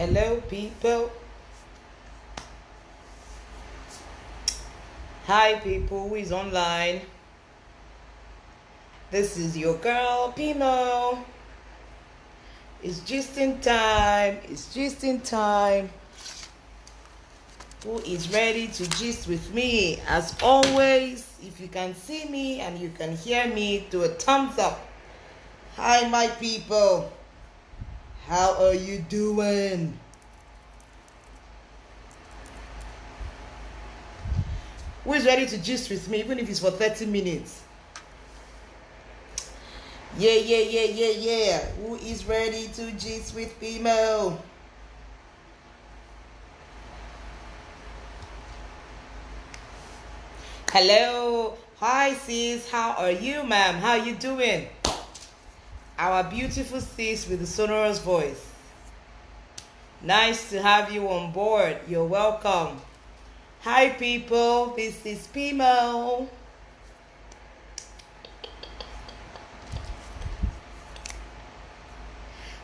Hello, people. Hi, people who is online. This is your girl, Pimo. It's just in time. It's just in time. Who is ready to gist with me? As always, if you can see me and you can hear me, do a thumbs up. Hi, my people. How are you doing? Who is ready to gist with me, even if it's for 30 minutes? Yeah. Who is ready to gist with Pimo? Hello. Hi, sis. How are you, ma'am? How you doing? Our beautiful sis with the sonorous voice. Nice to have you on board. You're welcome. Hi, people. This is Pimo.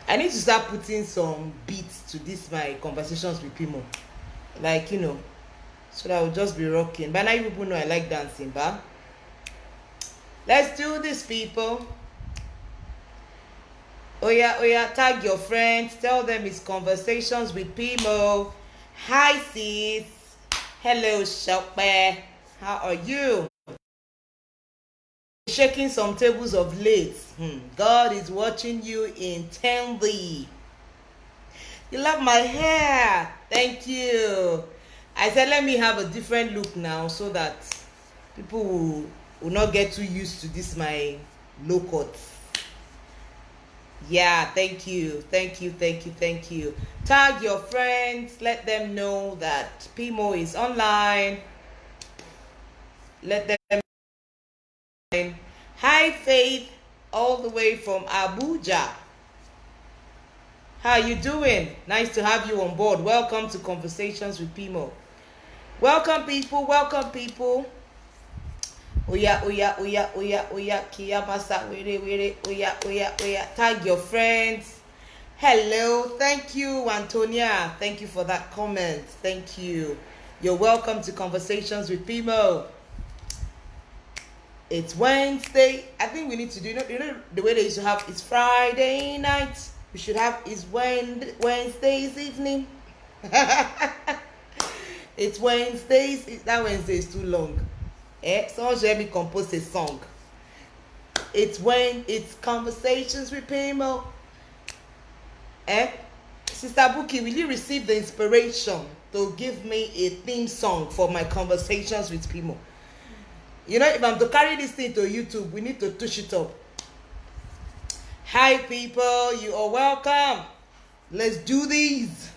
I need to start putting some beats to this, my conversations with Pimo. Like, so that I will just be rocking. But now you people know I like dancing, but let's do this, people. Oh yeah, tag your friends. Tell them it's Conversations with Pimo. Hi, sis. Hello, Shopper. How are you? Shaking some tables of late. God is watching you intently. You love my hair. Thank you. I said let me have a different look now so that people will not get too used to this my low cut. Yeah, thank you. Tag your friends. Let them know that Pimo is online. Let them. Hi, Faith, all the way from Abuja. How you doing? Nice to have you on board. Welcome to Conversations with Pimo. Welcome, people. Oya. Kiyamasa, were. Oya. Tag your friends. Hello. Thank you, Antonia. Thank you for that comment. Thank you. You're welcome to Conversations with Pimo. It's Wednesday. I think we need to do, you know the way they used to have, it's Friday night. We should have is Wednesday's evening. It's Wednesdays. That Wednesday is too long. Someone should help me compose a song. It's Conversations with Pimo. Sister Buki, will you receive the inspiration to give me a theme song for my Conversations with Pimo? If I'm to carry this thing to YouTube, we need to touch it up. Hi, people. You are welcome. Let's do these.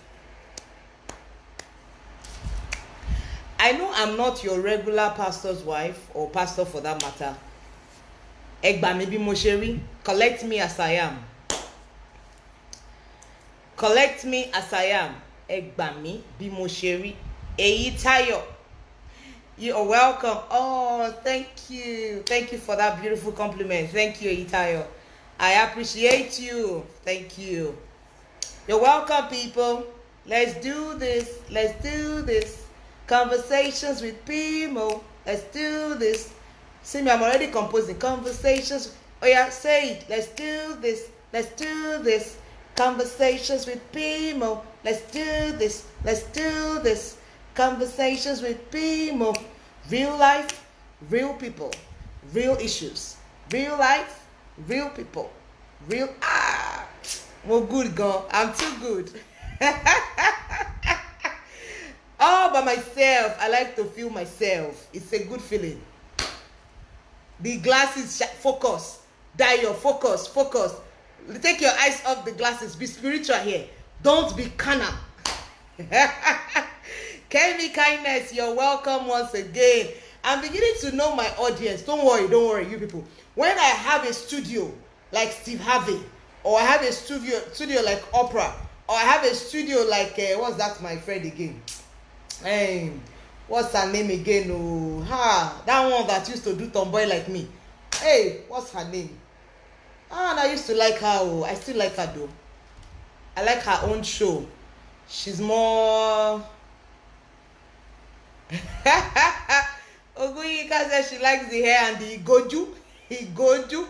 I know I'm not your regular pastor's wife, or pastor for that matter. Egba maybe Mosheri. Collect me as I am. Collect me as I am. Egba mi bi Mosheri. Eyi Tayo. You are welcome. Oh, thank you. Thank you for that beautiful compliment. Thank you, Itayo. I appreciate you. Thank you. You're welcome, people. Let's do this. Conversations with Pimo. Let's do this. See me, I'm already composing. Conversations. Oh, yeah, say it. Let's do this. Conversations with Pimo. Let's do this. Conversations with Pimo. Real life, real people, real issues. Real life, real people, well, good girl. I'm too good. All by myself. I like to feel myself. It's a good feeling. The glasses, focus. Dio, focus. Take your eyes off the glasses. Be spiritual here. Don't be carnal. Kemi Kindness, you're welcome once again. I'm beginning to know my audience. Don't worry, you people. When I have a studio like Steve Harvey, or I have a studio like Oprah, or I have a studio like what's that my friend again? What's her name again? That one that used to do tomboy like me. Hey, what's her name? And I used to like her. I still like her though. I like her own show. She's more. Oguyika says she likes the hair and the igoju. Igoju.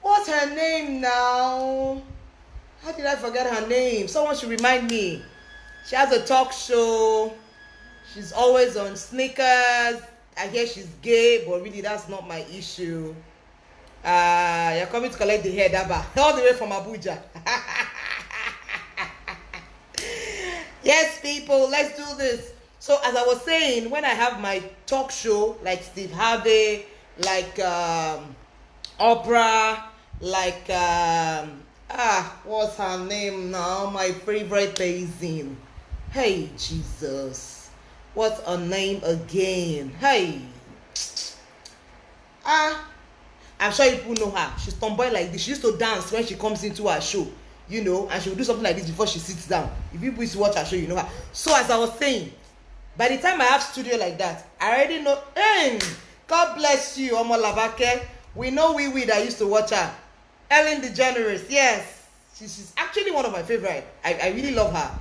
What's her name now? How did I forget her name? Someone should remind me. She has a talk show. She's always on sneakers. I hear she's gay, but really that's not my issue. You're coming to collect the hair, Daba. All the way from Abuja. Yes, people, let's do this. So as I was saying, when I have my talk show, like Steve Harvey, like Oprah, like what's her name now? My favorite person. Hey, Jesus. What's her name again? Hey. I'm sure people know her. She's tomboy like this. She used to dance when she comes into her show, you know, and she will do something like this before she sits down. If people used to watch her show, you know her. So as I was saying, by the time I have studio like that, I already know. Hey, God bless you, Omo Labake. We know we that used to watch her. Ellen DeGeneres, yes, she's actually one of my favorite. I really love her.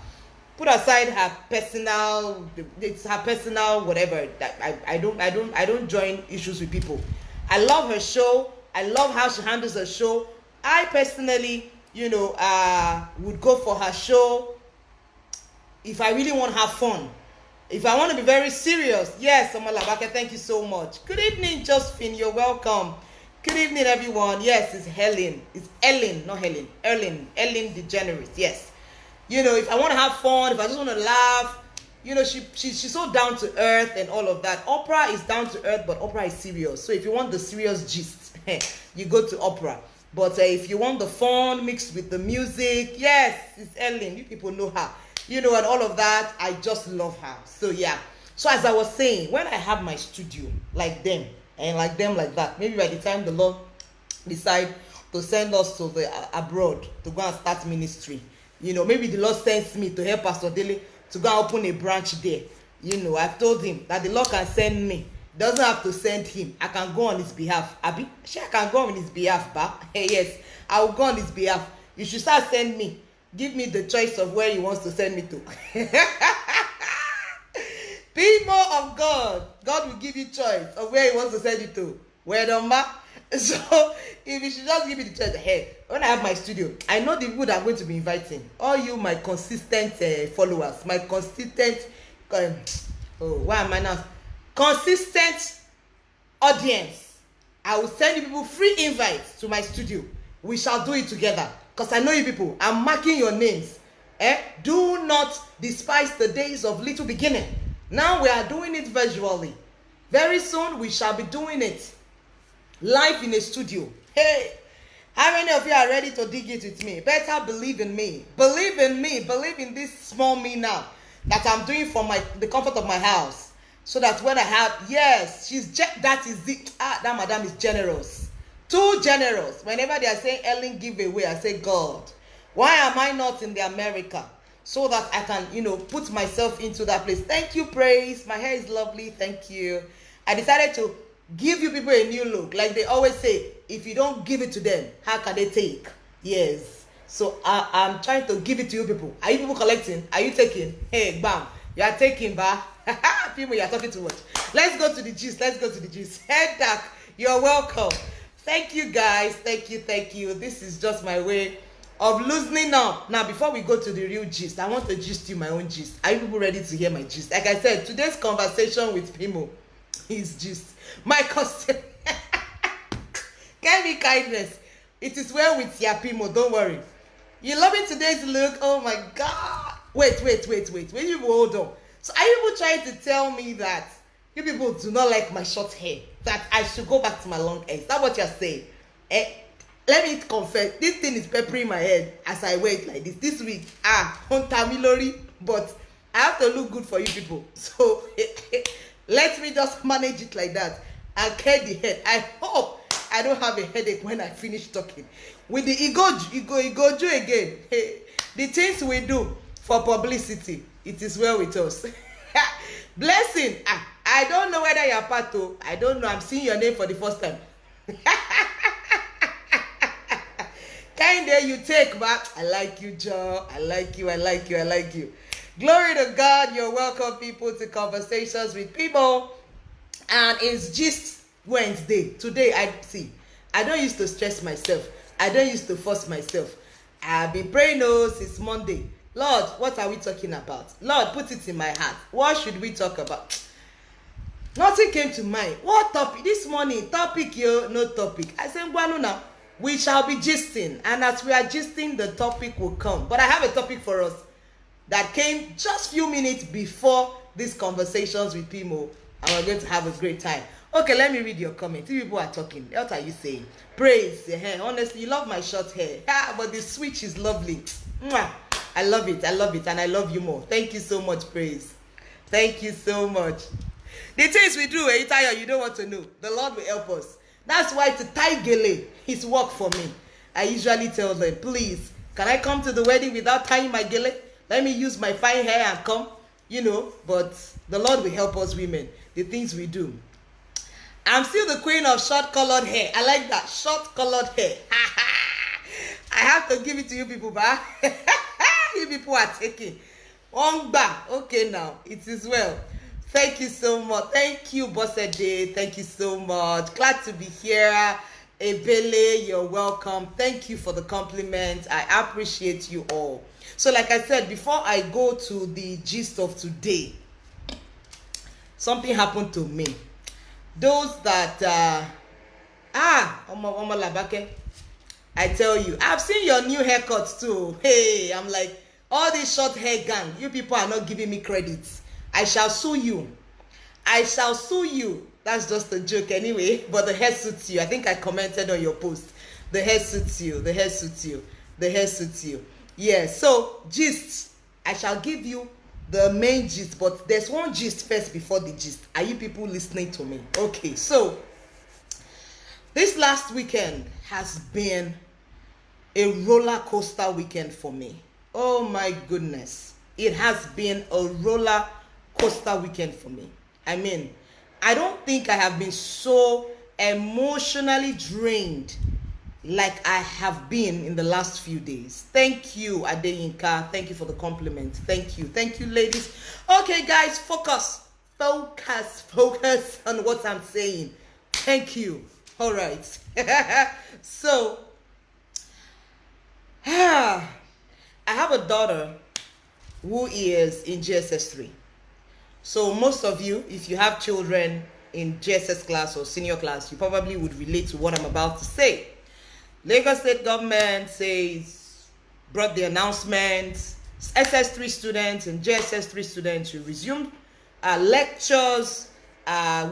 Put aside her personal, it's her personal whatever. I don't join issues with people. I love her show. I love how she handles her show. I personally, you know, would go for her show if I really want to have fun. If I want to be very serious, yes, Omo Labake, thank you so much. Good evening, Josephine. You're welcome. Good evening, everyone. Yes, it's Helen. It's Ellen, not Helen. Ellen DeGeneres. Yes. You know, if I want to have fun, if I just want to laugh, you know, she's so down to earth and all of that. Oprah is down to earth, but Oprah is serious. So if you want the serious gist, you go to Oprah. But if you want the fun mixed with the music, yes, it's Ellen. You people know her. You know, and all of that, I just love her. So yeah. So as I was saying, when I have my studio like them, and like them like that, maybe by the time the Lord decide to send us to the abroad to go and start ministry, you know, maybe the Lord sends me to help Pastor Dele to go and open a branch there. You know, I've told him that the Lord can send me. Doesn't have to send him. I can go on his behalf. Abi, sure, I can go on his behalf, ba. Hey, yes, I will go on his behalf. You should start sending me. Give me the choice of where he wants to send me to. People of God, God will give you choice of where he wants to send you to. Where number? So if you should just give me the choice, hey, when I have my studio, I know the people that I'm going to be inviting. All you, my consistent followers, my consistent, why am I now? Consistent audience. I will send you people free invites to my studio. We shall do it together. Because I know you people. I'm marking your names. Do not despise the days of little beginning. Now we are doing it visually. Very soon we shall be doing it live in a studio. Hey, how many of you are ready to dig it with me? Better believe in me. Believe in me. Believe in this small me now that I'm doing for the comfort of my house. So that when I have, yes, that is it. That madam is generous. Too generous. Whenever they are saying Ellen giveaway, I say, God, why am I not in the America? So that I can, you know, put myself into that place. Thank you, Praise. My hair is lovely. Thank you. I decided to give you people a new look. Like they always say, if you don't give it to them, how can they take? Yes. So I'm trying to give it to you people. Are you people collecting? Are you taking? Hey, bam. You are taking, ba. People, you are talking too much. Let's go to the gist. Let's go to the gist. Head back. You're welcome. Thank you, guys. Thank you. Thank you. This is just my way of loosening up. Now, before we go to the real gist, I want to gist you my own gist. Are you people ready to hear my gist? Like I said, today's conversation with Pimo is gist. My custom. Give me kindness. It is well with ya, Pimo. Don't worry. You loving today's look? Oh my God. Wait. When you hold on. So are you people trying to tell me that you people do not like my short hair? That I should go back to my long hair? Is that what you're saying? Let me confess, this thing is peppering my head as I wait like this. This week, on Tamilori, but I have to look good for you people. So let me just manage it like that and clear the head. I hope I don't have a headache when I finish talking. With the igoju again. The things we do for publicity, it is well with us. Blessing. I don't know whether you're part of. I don't know. I'm seeing your name for the first time. Kind of you take back. I like you, Joe. I like you. I like you. I like you. Glory to God. You're welcome, people, to Conversations with People. And it's just Wednesday. Today, I don't used to stress myself. I don't used to force myself. I've been praying since Monday. Lord, what are we talking about? Lord, put it in my heart. What should we talk about? Nothing came to mind. What topic? This morning, topic, no topic. I said, well, now, we shall be gisting. And as we are gisting, the topic will come. But I have a topic for us that came just few minutes before these Conversations with People. And we're going to have a great time. Okay, let me read your comment. Two people are talking. What are you saying? Praise your hair. Honestly, you love my short hair. But the switch is lovely. Mwah. I love it. I love it. And I love you more. Thank you so much, Praise. Thank you so much. The things we do, you don't want to know. The Lord will help us. That's why to tie gele is work for me. I usually tell them, please, can I come to the wedding without tying my gele? Let me use my fine hair and come. But the Lord will help us women. The things we do. I'm still the queen of short-colored hair. I like that. Short-colored hair. I have to give it to you people, but you people are taking. One back. Okay, now. It is well. Thank you so much. Thank you, Bossede. Thank you so much. Glad to be here. Ebele, you're welcome. Thank you for the compliment. I appreciate you all. So like I said, before I go to the gist of today, something happened to me. Those that, Oma Labake, I tell you, I've seen your new haircuts too. Hey, I'm like, all this short hair gang, you people are not giving me credits. I shall sue you. I shall sue you. That's just a joke anyway, but the hair suits you. I think I commented on your post. The hair suits you. The hair suits you. The hair suits you. Yeah, so gist. I shall give you the main gist, but there's one gist first before the gist. Are you people listening to me? Okay, so this last weekend has been a roller coaster weekend for me. Oh my goodness. It has been a roller coaster weekend for me. I mean, I don't think I have been so emotionally drained like I have been in the last few days. Thank you, Adeyinka. Thank you for the compliment. Thank you. Thank you, ladies. Okay, guys, focus. Focus on what I'm saying. Thank you. All right. So, I have a daughter who is in GSS 3. So most of you, if you have children in GSS class or senior class, you probably would relate to what I'm about to say. Lagos State government brought the announcement, SS3 students and GSS3 students will resume lectures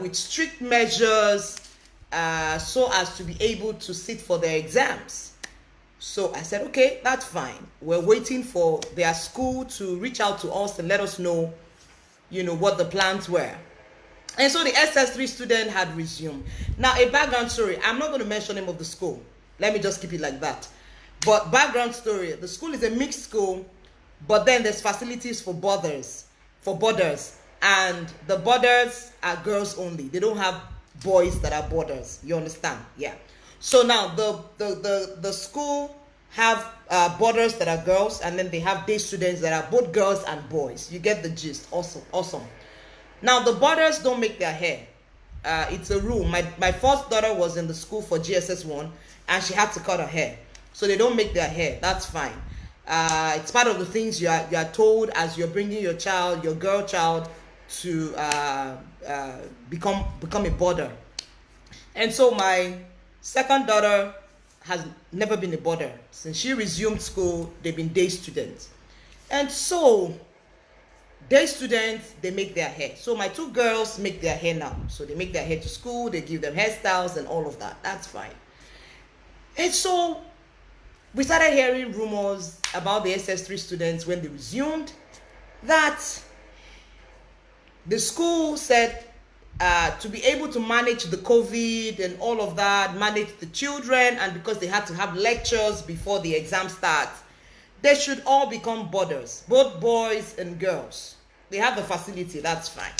with strict measures so as to be able to sit for their exams. So I said, okay, that's fine. We're waiting for their school to reach out to us and let us know, what the plans were. And so the SS3 student had resumed. Now, a background story. I'm not going to mention the name of the school. Let me just keep it like that. But background story. The school is a mixed school, but then there's facilities for boarders. And the boarders are girls only. They don't have boys that are boarders. You understand? Yeah. So now the school have boarders that are girls, and then they have day students that are both girls and boys. You get the gist. Awesome. Now the boarders don't make their hair. It's a rule. My first daughter was in the school for GSS 1, and she had to cut her hair. So they don't make their hair. That's fine. It's part of the things you are told as you're bringing your girl child to become a boarder. And so my second daughter has never been a boarder. Since she resumed school, they've been day students. And so, day students, they make their hair. So my two girls make their hair now. So they make their hair to school, they give them hairstyles and all of that. That's fine. And so, we started hearing rumors about the SS3 students when they resumed, that the school said to be able to manage the COVID and all of that, manage the children, and because they had to have lectures before the exam starts, they should all become boarders, both boys and girls. They have the facility, that's fine.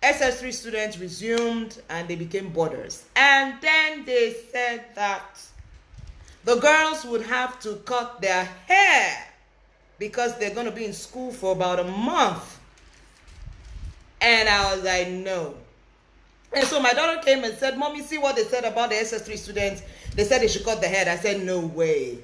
SS3 students resumed and they became boarders. And then they said that The girls would have to cut their hair because they're going to be in school for about a month. And I was like, no. And so my daughter came and said, Mommy, see what they said about the SS3 students? They said they should cut their hair. I said, no way.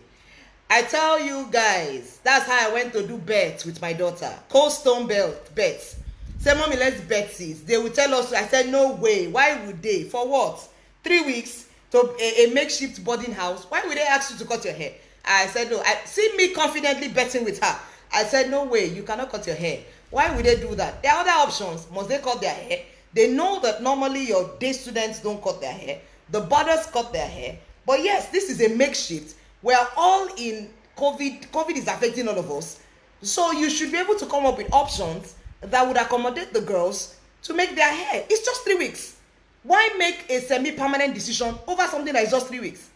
I tell you guys, that's how I went to do bets with my daughter. Cold stone bets. Say, Mommy, let's bet this. They will tell us. I said, no way. Why would they? For what? 3 weeks to a makeshift boarding house. Why would they ask you to cut your hair? I said, no. See me confidently betting with her. I said, no way. You cannot cut your hair. Why would they do that? There are other options. Must they cut their hair? They know that normally your day students don't cut their hair. The boarders cut their hair. But yes, this is a makeshift. We are all in COVID. COVID is affecting all of us. So you should be able to come up with options that would accommodate the girls to make their hair. It's just 3 weeks. Why make a semi-permanent decision over something that is just 3 weeks?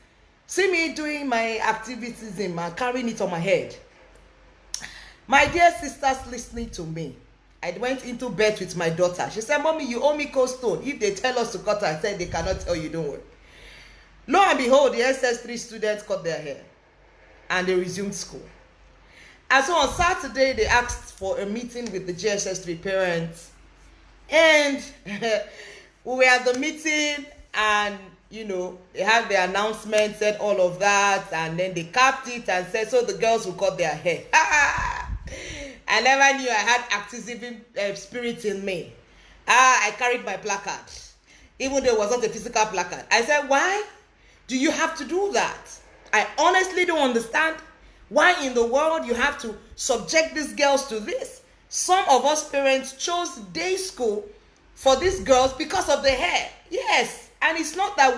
See me doing my activities and carrying it on my head. My dear sisters listening to me, I went into bed with my daughter. She said, Mommy, you owe me cold stone. If they tell us to cut her, I said they cannot tell you, don't worry. Lo and behold, the SS3 students cut their hair and they resumed school. And so on Saturday, they asked for a meeting with the GSS3 parents. And we were at the meeting and, you know, they had the announcement, said all of that. And then they capped it and said, so the girls will cut their hair. I never knew I had activism spirit in me. I carried my placard, even though it was not a physical placard. I said, why do you have to do that? I honestly don't understand why in the world you have to subject these girls to this. Some of us parents chose day school for these girls because of the hair. Yes, and it's not that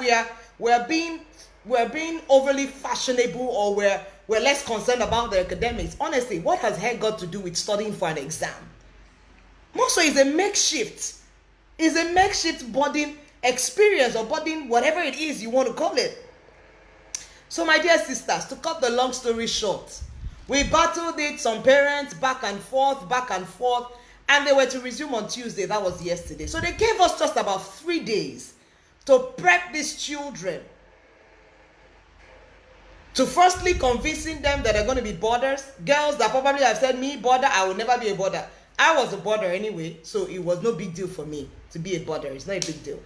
we're being overly fashionable or we're less concerned about the academics. Honestly, what has hair got to do with studying for an exam? More so, it's a makeshift. It's a makeshift boarding experience or boarding, whatever it is you want to call it. So my dear sisters, to cut the long story short, we battled it, some parents, back and forth, and they were to resume on Tuesday. That was yesterday. So they gave us just about 3 days to prep these children. To firstly convincing them that they're going to be boarders. Girls that probably have said, me, boarder, I will never be a boarder. I was a boarder anyway, so it was no big deal for me to be a boarder. It's not a big deal.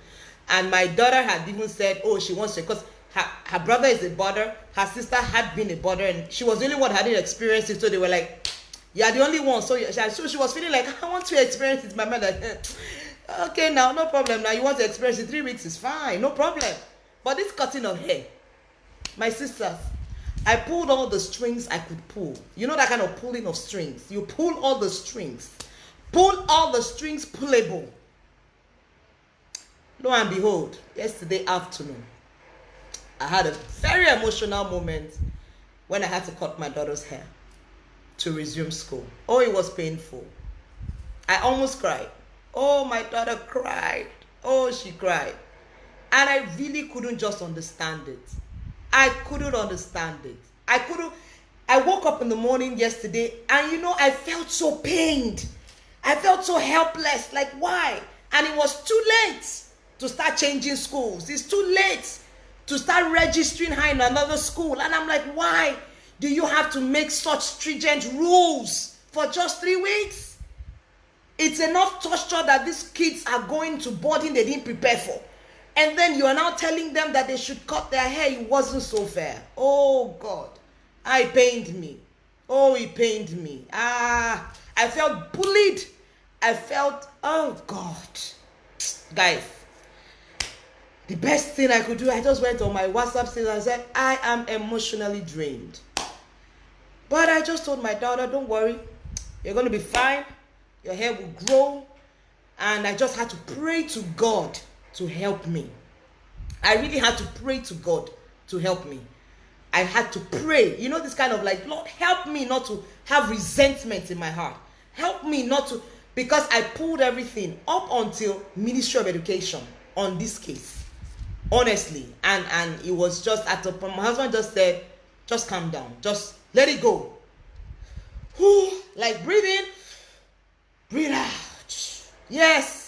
And my daughter had even said, oh, she wants to, because her brother is a boarder, her sister had been a boarder, and she was the only one that hadn't experienced it, so they were like, you're the only one. So she was feeling like, I want to experience it. My mother, okay, now, no problem. Now you want to experience it, 3 weeks is fine, no problem. But this cutting of hair, my sisters, I pulled all the strings I could pull. You know that kind of pulling of strings. You pull all the strings. Pull all the strings pullable. Lo and behold, yesterday afternoon, I had a very emotional moment when I had to cut my daughter's hair to resume school. Oh, it was painful. I almost cried. Oh, my daughter cried. Oh, she cried. And I really couldn't just understand it. I couldn't understand it. I woke up in the morning yesterday and you know, I felt so pained. I felt so helpless. Like, why? And it was too late to start changing schools. It's too late to start registering her in another school. And I'm like, why do you have to make such stringent rules for just 3 weeks? It's enough torture that these kids are going to boarding they didn't prepare for. And then you are now telling them that they should cut their hair. It wasn't so fair. Oh, God. It pained me. Oh, it pained me. I felt bullied. I felt, oh, God. Guys, the best thing I could do, I just went on my WhatsApp status and said, I am emotionally drained. But I just told my daughter, don't worry. You're going to be fine. Your hair will grow. And I just had to pray to God to help me. I really had to pray to God to help me. I had to pray. You know, this kind of like, Lord, help me not to have resentment in my heart. Help me not to, because I pulled everything up until Ministry of Education on this case. Honestly. And it was just, my husband just said, just calm down. Just let it go. Whew, like breathe in, breathe out. Yes.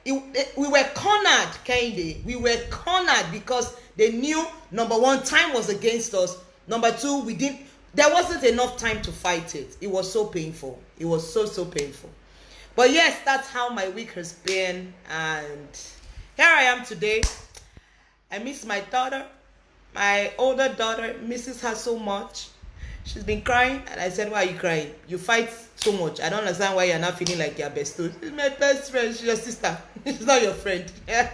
We were cornered, Kende. We were cornered because They knew, number one, time was against us. Number two, there wasn't enough time to fight it. It was so painful. It was so, so painful. But yes, that's how my week has been. And here I am today. I miss my daughter. My older daughter misses her so much. She's been crying, and I said, why are you crying? You fight so much. I don't understand why you're not feeling like your best friend. She's my best friend. She's your sister. She's not your friend. Yeah.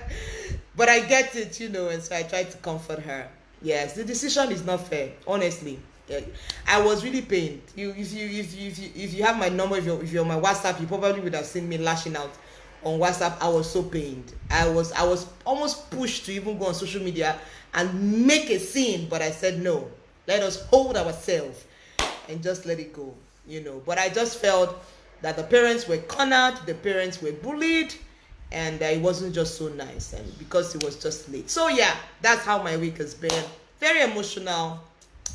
But I get it, and so I try to comfort her. Yes, the decision is not fair, honestly. Yeah. I was really pained. If you have my number, if you're on my WhatsApp, you probably would have seen me lashing out on WhatsApp. I was so pained. I was almost pushed to even go on social media and make a scene, but I said no. Let us hold ourselves and just let it go, But I just felt that the parents were cornered, the parents were bullied, and it wasn't just so nice, and because it was just late. So yeah, that's how my week has been. Very emotional.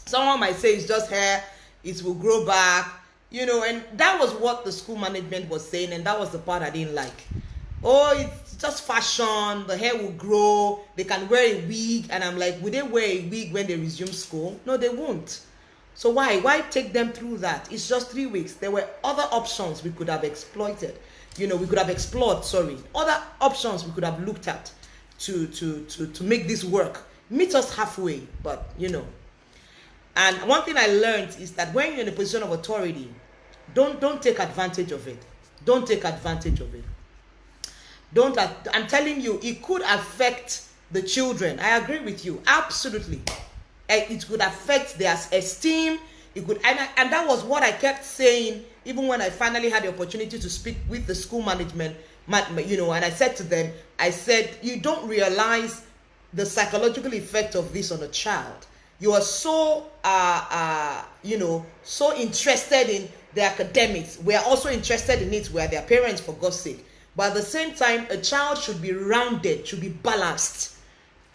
Someone might say it's just hair, it will grow back, and that was what the school management was saying, and that was the part I didn't like. Oh, it's just fashion, the hair will grow, they can wear a wig, and I'm like, will they wear a wig when they resume school? No, they won't. So why take them through that? It's just 3 weeks. There were other options we could have exploited. We could have explored, other options we could have looked at to make this work. Meet us halfway, but And one thing I learned is that when you're in a position of authority, don't take advantage of it. Don't take advantage of it. I'm telling you, it could affect the children. I agree with you, absolutely. It could affect their esteem. It could, and that was what I kept saying, even when I finally had the opportunity to speak with the school management. And I said to them, you don't realize the psychological effect of this on a child. You are so so interested in the academics. We are also interested in it. We are their parents, for God's sake. But at the same time, a child should be rounded, should be balanced,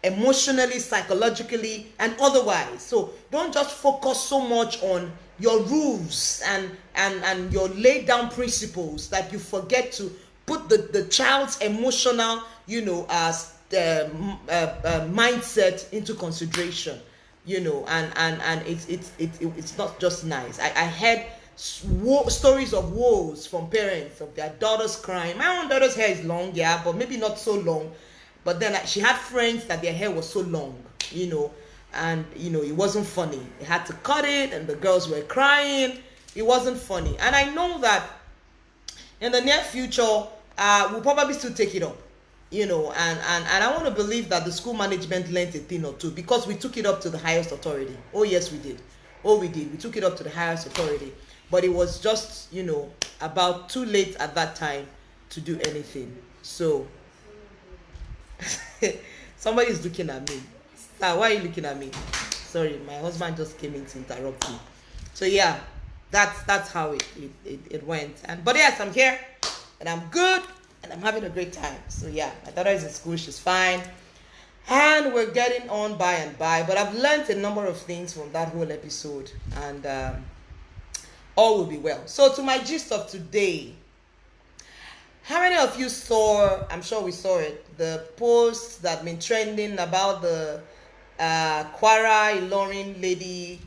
emotionally, psychologically, and otherwise. So don't just focus so much on your rules and your laid down principles that you forget to put the child's emotional, mindset into consideration. And it's not just nice. I heard stories of woes from parents of their daughters crying. My own daughter's hair is long, yeah, but maybe not so long. But then she had friends that their hair was so long, and it wasn't funny. They had to cut it, and the girls were crying. It wasn't funny. And I know that in the near future, we'll probably still take it up. And I want to believe that the school management learned a thing or two, because we took it up to the highest authority. Oh yes, we did. We took it up to the highest authority, but it was just about too late at that time to do anything. So somebody's looking at me. Sir, why are you looking at me? Sorry, my husband just came in to interrupt me. So yeah, that's how it went. But yes, I'm here and I'm good. And I'm having a great time. So yeah, my daughter is in school, she's fine. And we're getting on by and by. But I've learned a number of things from that whole episode. And all will be well. So to my gist of today. How many of you saw, I'm sure we saw it, the post that been trending about the Kwara Ilorin lady,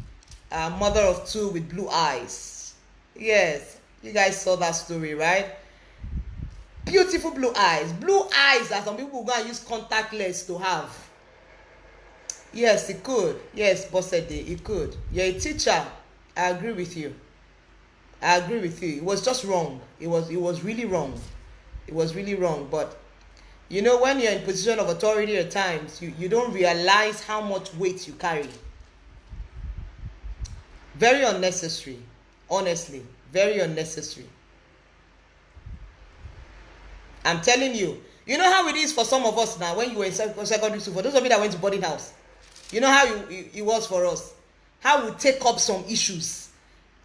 mother of two with blue eyes? Yes, you guys saw that story, right? Beautiful blue eyes. Blue eyes that some people go and use contact lens to have. Yes, it could. Yes, Bossede, it could. You're a teacher. I agree with you. It was just wrong. It was really wrong. It was really wrong. But when you're in position of authority at times, you don't realize how much weight you carry. Very unnecessary. Honestly, very unnecessary. I'm telling you. You know how it is for some of us now when you were in secondary school. For those of you that went to boarding house, you know how it was for us. How we take up some issues.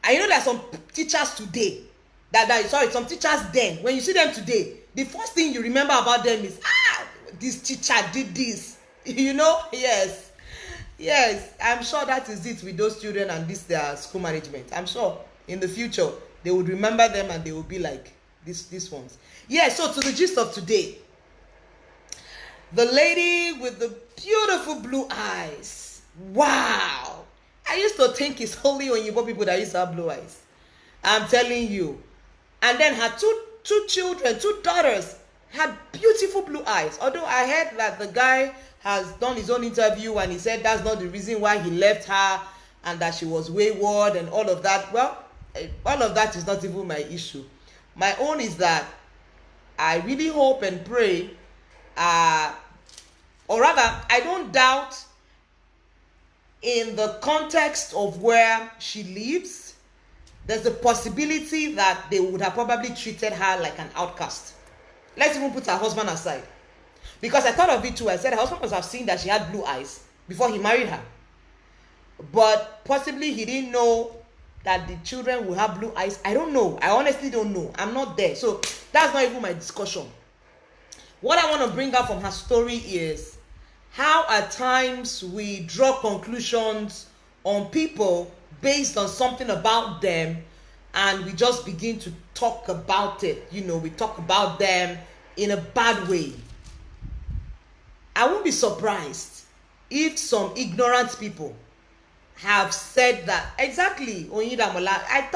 And there are some teachers today, some teachers then, when you see them today, the first thing you remember about them is, this teacher did this. Yes. Yes, I'm sure that is it with those children and their school management. I'm sure in the future, they would remember them and they will be like, these ones. Yeah, so to the gist of today. The lady with the Beautiful blue eyes. Wow. I used to think it's only Oyibo people that used to have blue eyes. I'm telling you. And then her two children, two daughters, had beautiful blue eyes. Although I heard that the guy has done his own interview and he said that's not the reason why he left her and that she was wayward and all of that. Well, all of that is not even my issue. My own is that I really hope and pray, or rather, I don't doubt in the context of where she lives, there's a possibility that they would have probably treated her like an outcast. Let's even put her husband aside. Because I thought of it too. I said her husband must have seen that she had blue eyes before he married her. But possibly he didn't know that the children will have blue eyes. I don't know. I honestly don't know. I'm not there. So that's not even my discussion. What I want to bring up from her story is how at times we draw conclusions on people based on something about them, and we just begin to talk about it. You know, we talk about them in a bad way. I won't be surprised if some ignorant people have said that. Exactly, Onyidamola. I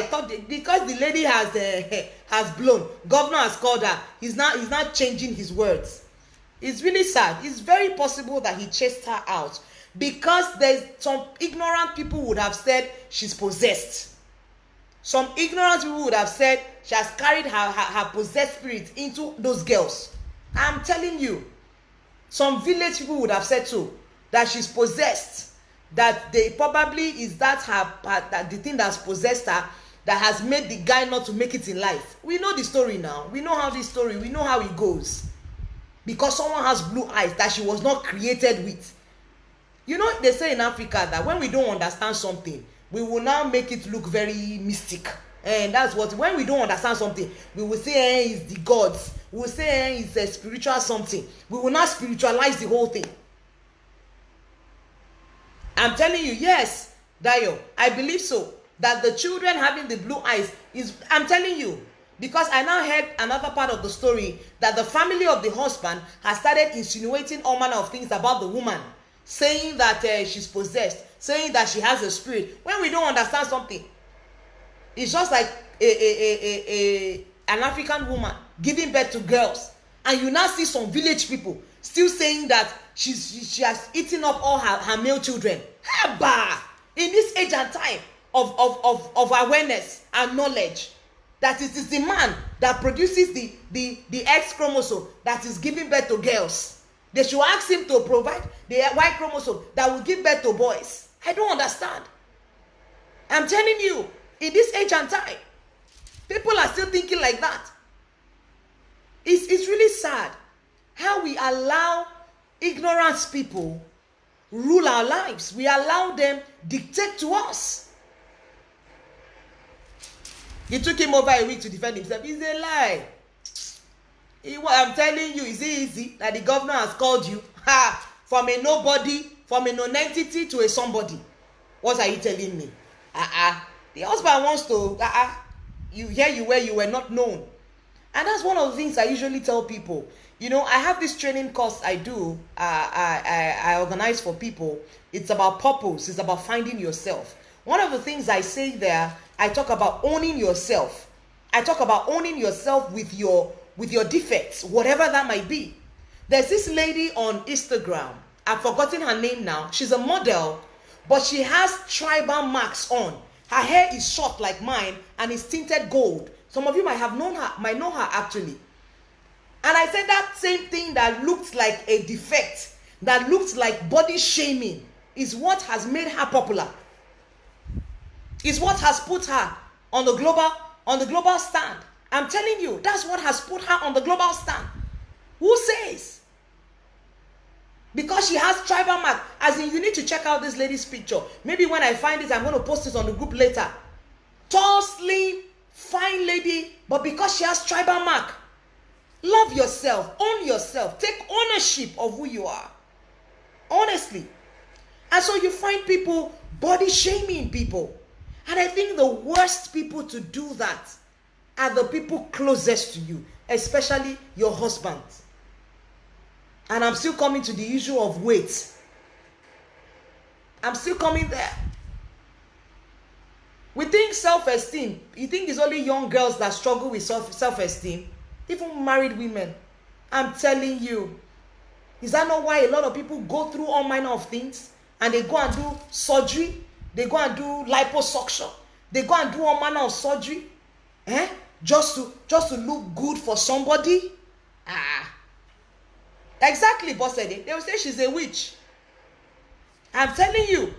thought because the lady has blown, governor has called her, he's not changing his words. It's really sad. It's very possible that he chased her out because there's some ignorant people would have said she's possessed. Some ignorant people would have said she has carried her possessed spirit into those girls. I'm telling you, some village people would have said so, that she's possessed, that they probably is that the thing that's possessed her that has made the guy not to make it in life. We know the story now. We know how we know how it goes. Because someone has blue eyes that she was not created with. You know, they say in Africa that when we don't understand something, we will now make it look very mystic. And that's what, when we don't understand something, we will say, it's the gods. We will say, it's a spiritual something. We will not spiritualize the whole thing. I'm telling you, yes, Dayo, I believe so. That the children having the blue eyes is, I'm telling you, because I now heard another part of the story that the family of the husband has started insinuating all manner of things about the woman, saying that she's possessed, saying that she has a spirit. When we don't understand something, it's just like an African woman giving birth to girls, and you now see some village people still saying that she has eaten up all her male children. Haba! In this age and time of awareness and knowledge, that it is the man that produces the X chromosome that is giving birth to girls. They should ask him to provide the Y chromosome that will give birth to boys. I don't understand. I'm telling you, in this age and time, people are still thinking like that. It's really sad how we allow ignorant people rule our lives. We allow them dictate to us. It took him over a week to defend himself. It's a lie. I'm telling you, is it easy that the governor has called you from a nobody, from a non-entity to a somebody? What are you telling me? The husband wants to, you were not known. And that's one of the things I usually tell people. You know, I have this training course I do, I organize for people. It's about purpose. It's about finding yourself. One of the things I say there, I talk about owning yourself. I talk about owning yourself with your defects, whatever that might be. There's this lady on Instagram. I've forgotten her name now. She's a model, but she has tribal marks on. Her hair is short like mine and is tinted gold. Some of you might know her actually. And I said that same thing that looked like a defect, that looked like body shaming, is what has made her popular. Is what has put her on the global stand. I'm telling you, that's what has put her on the global stand. Who says? Because she has tribal mark. As in, you need to check out this lady's picture. Maybe when I find it, I'm going to post it on the group later. Tall, slim, fine lady, but because she has tribal mark. Love yourself. Own yourself. Take ownership of who you are. Honestly. And so you find people body shaming people. And I think the worst people to do that are the people closest to you, especially your husband. And I'm still coming to the issue of weight. I'm still coming there. We think self-esteem. You think it's only young girls that struggle with self-esteem? Even married women. I'm telling you. Is that not why a lot of people go through all manner of things? And they go and do surgery. They go and do liposuction. They go and do all manner of surgery. Just to look good for somebody? Exactly, boss said it. They will say she's a witch. I'm telling you.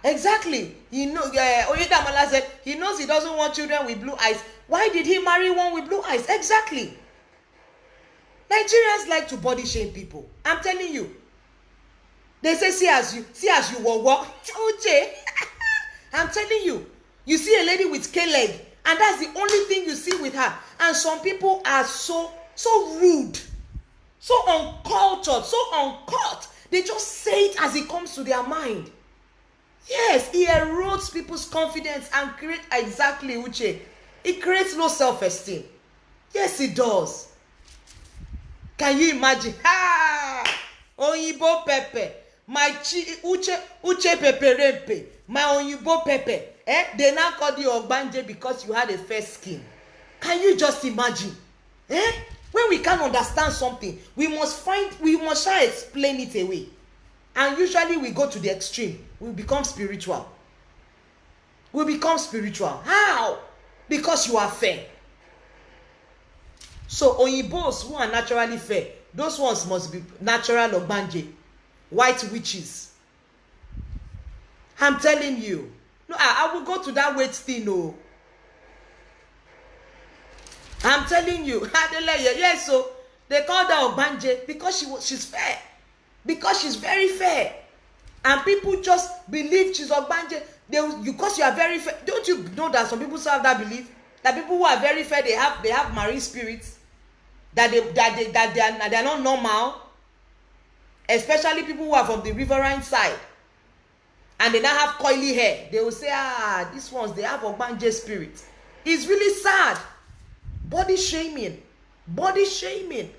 Exactly. You know, Oyedamala said he knows he doesn't want children with blue eyes. Why did he marry one with blue eyes? Exactly. Nigerians like to body shame people. I'm telling you. They say, see as you walk. I'm telling you. You see a lady with K-leg, and that's the only thing you see with her. And some people are so rude, so uncultured, so uncut. They just say it as it comes to their mind. Yes, it erodes people's confidence and creates exactly, Uche. It creates low self-esteem. Yes, it does. Can you imagine? Onyibo Pepe. My Uche Pepe Rempe. My Onyibo Pepe. They now call you Ogbanje because you had a fair skin. Can you just imagine? When we can't understand something, we must try to explain it away. And usually we go to the extreme. We become spiritual. We become spiritual. How? Because you are fair. So Oyibos who are naturally fair, those ones must be natural Ogbanje, white witches. I'm telling you. No, I will go to that weight thing. No. I'm telling you. Yes, so they call her Ogbanje because she's fair. Because she's very fair. And people just believe she's Ogbanje. Because you are very fair. Don't you know that some people still have that belief? That people who are very fair, they have marine spirits. That they are not normal. Especially people who are from the riverine side. And they now have coily hair. They will say, these ones, they have Ogbanje spirit. It's really sad. Body shaming. Body shaming.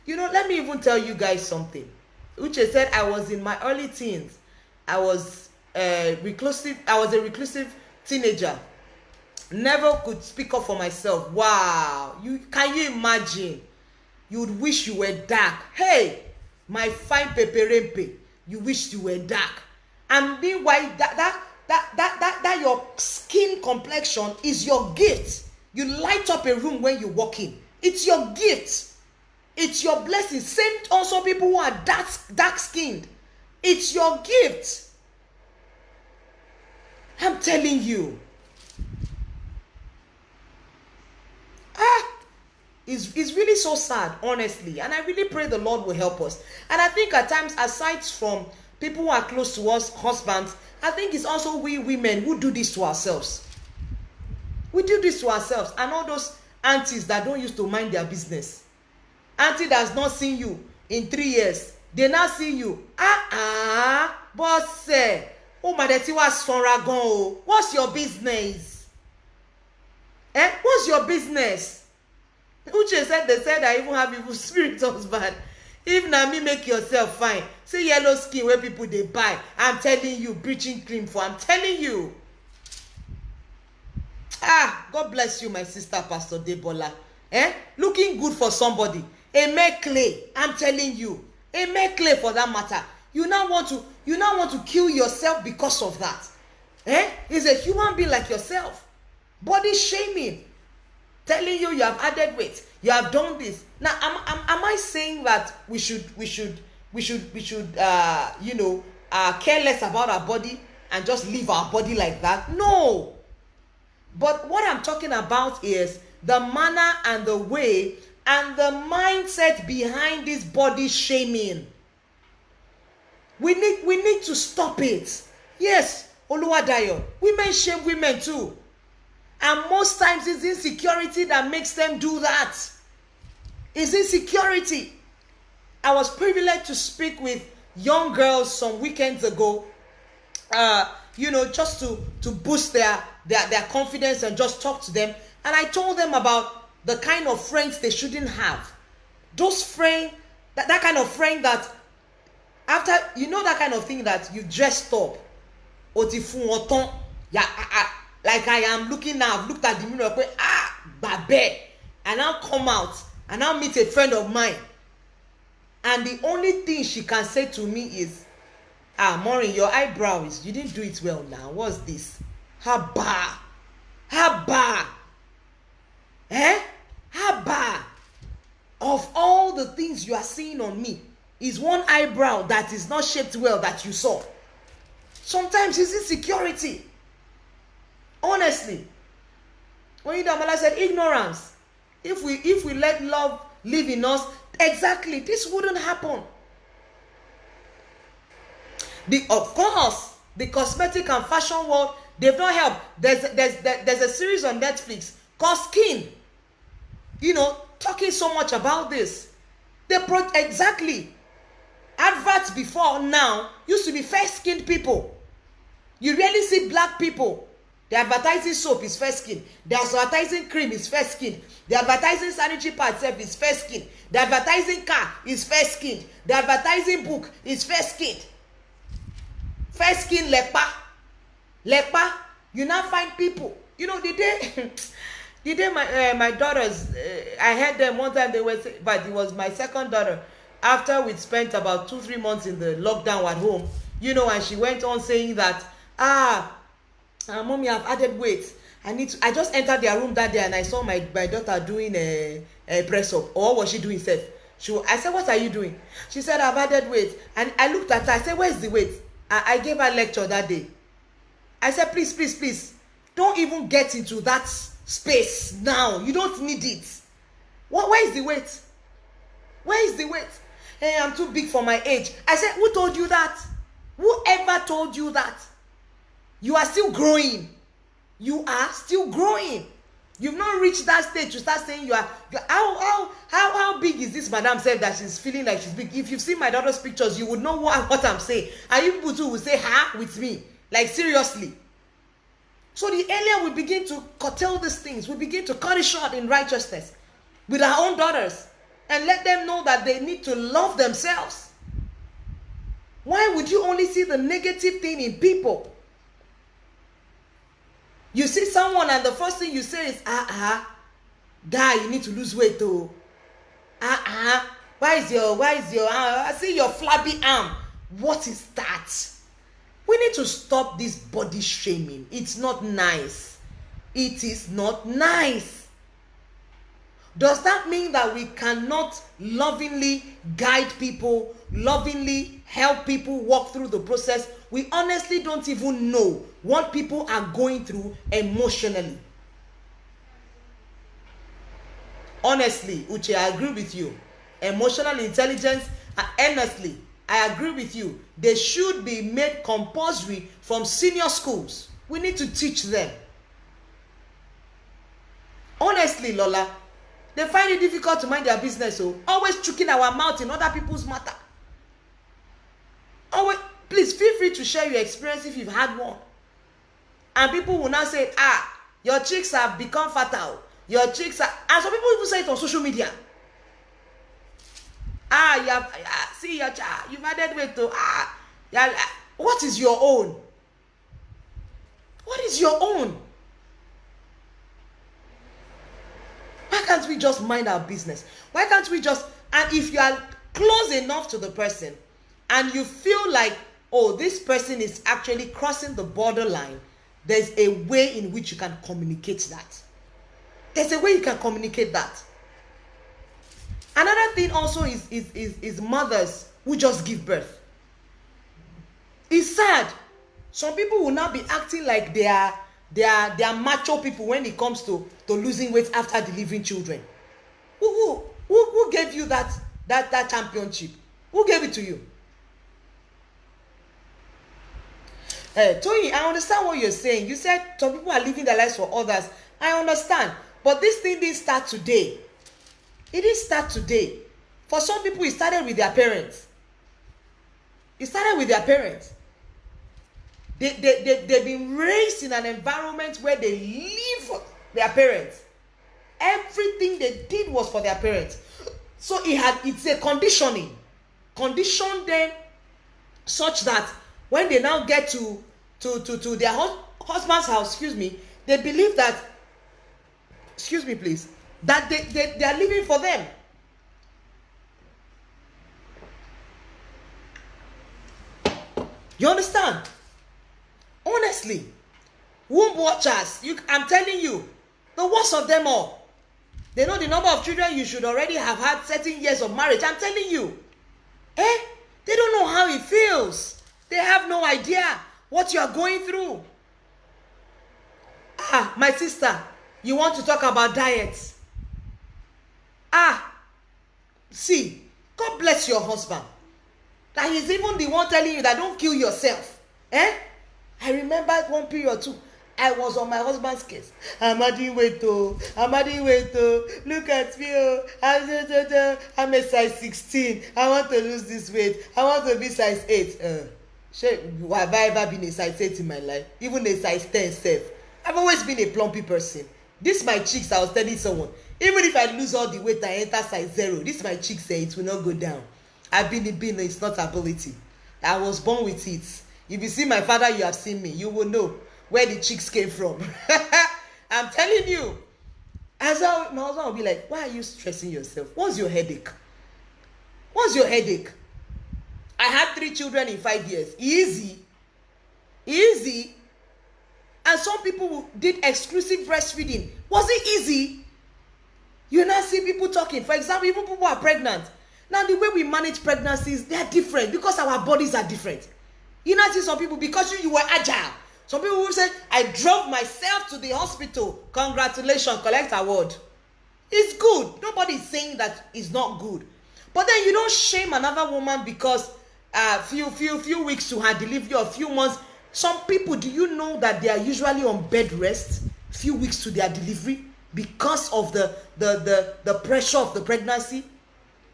You know, let me even tell you guys something. Uche said I was in my early teens. I was reclusive. I was a reclusive teenager. Never could speak up for myself. Wow. Can you imagine? You would wish you were dark. Hey, my fine peperempe. You wish you were dark. And meanwhile, that your skin complexion is your gift. You light up a room when you walk in. It's your gift. It's your blessing. Same also people who are dark skinned. It's your gift. I'm telling you. It's really so sad, honestly. And I really pray the Lord will help us. And I think at times, aside from people who are close to us, husbands, I think it's also we women who do this to ourselves. We do this to ourselves. And all those aunties that don't used to mind their business. Auntie that's not seen you in 3 years. They now see you. Boss, oh my daddy was sonragon. What's your business? What's your business? Uche said they said I even have evil spirits husband. If na me make yourself fine. See yellow skin where people they buy. I'm telling you, bleaching cream for. I'm telling you. God bless you, my sister, Pastor Debola. Looking good for somebody. A clay. I'm telling you. A clay for that matter. You now want to kill yourself because of that. He's a human being like yourself. Body shaming. Telling you have added weight. You have done this. Now, am I saying that we should care less about our body and just leave our body like that? No. But what I'm talking about is the manner and the way and the mindset behind this body shaming. We need to stop it. Yes, Oluwadayo, women shame women too. And most times it's insecurity that makes them do that. It's insecurity. I was privileged to speak with young girls some weekends ago, just to boost their confidence and just talk to them. And I told them about the kind of friends they shouldn't have. Those friends, that kind of friend that after, you know, that kind of thing that you dressed up, yeah, like I am looking now, I've looked at the mirror, babe, and now come out and now meet a friend of mine, and the only thing she can say to me is, Morin, your eyebrows, you didn't do it well now. What's this? Haba. Haba. Of all the things you are seeing on me, is one eyebrow that is not shaped well that you saw. Sometimes it's insecurity. Honestly. When Damala said ignorance. If we let love live in us, exactly, this wouldn't happen. Of course, the cosmetic and fashion world, they've not helped. There's a series on Netflix called Skin. You know, talking so much about this. Exactly. Adverts before now used to be fair-skinned people. You rarely see black people. The advertising soap is fair skin. The advertising cream is fair skin. The advertising sanitary pad itself is fair skin. The advertising car is fair skinned. The advertising book is fair skinned. Fair skin lepa. You now find people. You know, the day my daughters, I heard them one time, they were saying, but it was my second daughter, after we spent about 2-3 months in the lockdown at home, you know, and she went on saying that, mommy, I've added weight. I just entered their room that day and I saw my daughter doing a press up. Or what was she doing, Seth? I said, what are you doing? She said, I've added weight. And I looked at her, I said, where's the weight? I gave her a lecture that day. I said, please, don't even get into that space now. You don't need it. Where is the weight? Where is the weight? Hey, I'm too big for my age. I said, who told you that? Whoever told you that? You are still growing. You are still growing. You've not reached that stage to start saying you are. How big is this madam said that she's feeling like she's big? If you've seen my daughter's pictures, you would know what I'm saying. And you people too will say, with me. Like, seriously. So the earlier we begin to curtail these things, we begin to cut it short in righteousness with our own daughters and let them know that they need to love themselves. Why would you only see the negative thing in people? You see someone and the first thing you say is, guy, you need to lose weight though. Why is your, I see your flabby arm. What is that? We need to stop this body shaming. It's not nice. It is not nice. Does that mean that we cannot lovingly guide people, lovingly help people walk through the process? We honestly don't even know what people are going through emotionally. Honestly, Uche, I agree with you. Emotional intelligence, honestly, I agree with you. They should be made compulsory from senior schools. We need to teach them. Honestly, Lola, they find it difficult to mind their business. So always choking our mouth in other people's matter. Always, please feel free to share your experience if you've had one. And people will now say, your cheeks have become fatal. Your cheeks are, and some people even say it on social media. You have, see your child, you've added weight to, what is your own? What is your own? Why can't we just mind our business? Why can't we just, and if you are close enough to the person and you feel like, oh, this person is actually crossing the borderline, there's a way in which you can communicate that. There's a way you can communicate that. Another thing also is mothers who just give birth. It's sad. Some people will now be acting like they are macho people when it comes to losing weight after delivering children. Who gave you that championship? Who gave it to you? Tony, I understand what you're saying. You said some people are living their lives for others. I understand. But this thing didn't start today. It didn't start today. For some people, it started with their parents. It started with their parents. They've been raised in an environment where they live their parents. Everything they did was for their parents. So it's a conditioning. Condition them such that when they now get to their husband's house, they believe that, that they are living for them. You understand? Honestly, womb watchers, I'm telling you, the worst of them all. They know the number of children you should already have had certain years of marriage. I'm telling you. They don't know how it feels. They have no idea what you are going through. My sister, you want to talk about diets? See, God bless your husband. That he's even the one telling you that don't kill yourself. I remember one period too. I was on my husband's case. I'm adding weight, oh. Look at me, oh. I'm a size 16. I want to lose this weight. I want to be size 8. Have I ever been a size 8 in my life? Even a size 10 self. I've always been a plumpy person. This my cheeks, I was telling someone. Even if I lose all the weight, I enter size 0. This my cheeks say it will not go down. I've been it's not ability. I was born with it. If you see my father, you have seen me. You will know where the chicks came from. I'm telling you. As my husband will be like, why are you stressing yourself? What's your headache? I had 3 children in 5 years. Easy. And some people did exclusive breastfeeding. Was it easy? You now see people talking. For example, even people who are pregnant. Now the way we manage pregnancies, they are different because our bodies are different. You now see some people, because you were agile. Some people will say, I drove myself to the hospital. Congratulations, collect award. It's good. Nobody is saying that it's not good. But then you don't shame another woman because few weeks to her delivery or few months. Some people, do you know that they are usually on bed rest few weeks to their delivery because of the pressure of the pregnancy?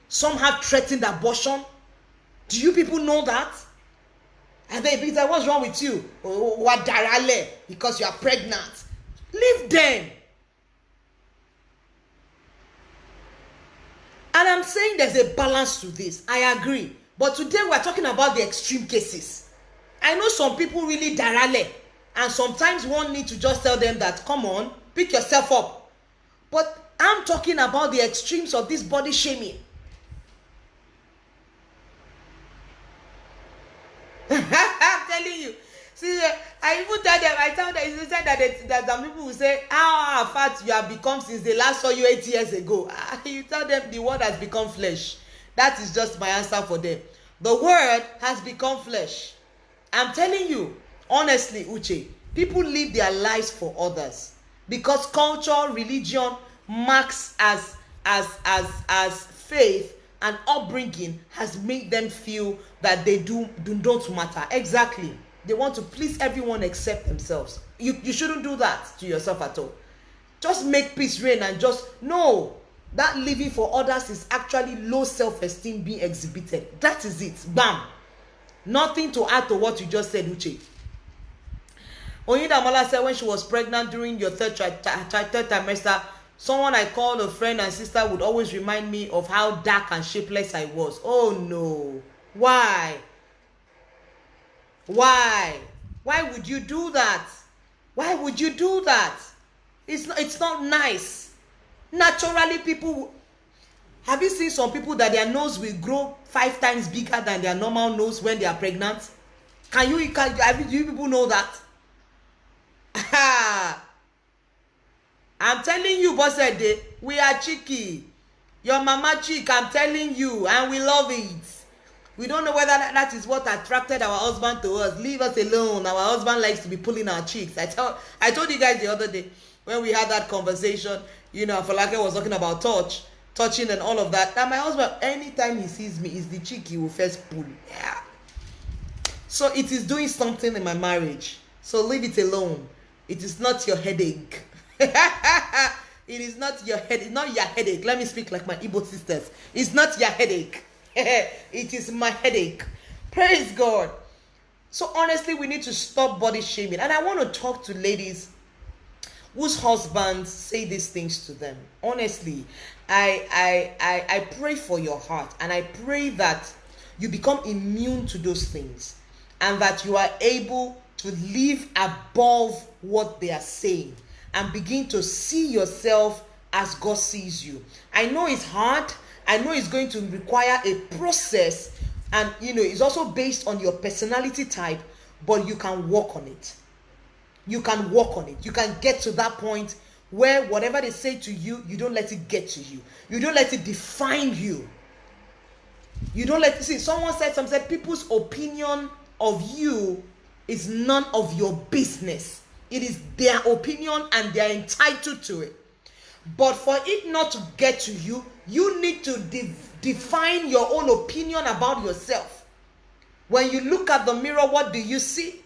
Some have threatened abortion. Do you people know that? And then be like, what's wrong with you? What darale? Because you are pregnant. Leave them. And I'm saying there's a balance to this. I agree. But today we're talking about the extreme cases. I know some people really darale. And sometimes one need to just tell them that, come on, pick yourself up. But I'm talking about the extremes of this body shaming. I'm telling you. See, I even tell them, you said that some people will say, how fat you have become since they last saw you 8 years ago. You tell them the word has become flesh. That is just my answer for them. The word has become flesh. I'm telling you, honestly, Uche, people live their lives for others because culture, religion, marks as faith and upbringing has made them feel that they do not matter. Exactly. They want to please everyone except themselves. You shouldn't do that to yourself at all. Just make peace reign and just know that living for others is actually low self-esteem being exhibited. That is it. Bam. Nothing to add to what you just said, Uche. Oyindamola said when she was pregnant during your third trimester, someone I called a friend and sister would always remind me of how dark and shapeless I was. Oh no. Why? Why would you do that? Why would you do that? It's not nice. Naturally, people... Have you seen some people that their nose will grow 5 times bigger than their normal nose when they are pregnant? Do you people know that? I'm telling you, boss, we are cheeky. Your mama cheek, I'm telling you, and we love it. We don't know whether that is what attracted our husband to us. Leave us alone. Our husband likes to be pulling our cheeks. I told you guys the other day when we had that conversation, Falake was talking about touching and all of that. Now my husband, anytime he sees me, is the cheek he will first pull. Yeah. So it is doing something in my marriage. So leave it alone. It is not your headache. It is not your headache. Not your headache. Let me speak like my Igbo sisters. It's not your headache. It is my headache. Praise God. So honestly, we need to stop body shaming. And I want to talk to ladies whose husbands say these things to them. Honestly, I pray for your heart, and I pray that you become immune to those things, and that you are able to live above what they are saying and begin to see yourself as God sees you. I know it's hard. I know it's going to require a process, and it's also based on your personality type, but you can work on it. You can work on it. You can get to that point where whatever they say to you, you don't let it get to you. You don't let it define you. You don't let it see. Someone said people's opinion of you is none of your business. It is their opinion and they are entitled to it. But for it not to get to you, you need to define your own opinion about yourself. When you look at the mirror, what do you see?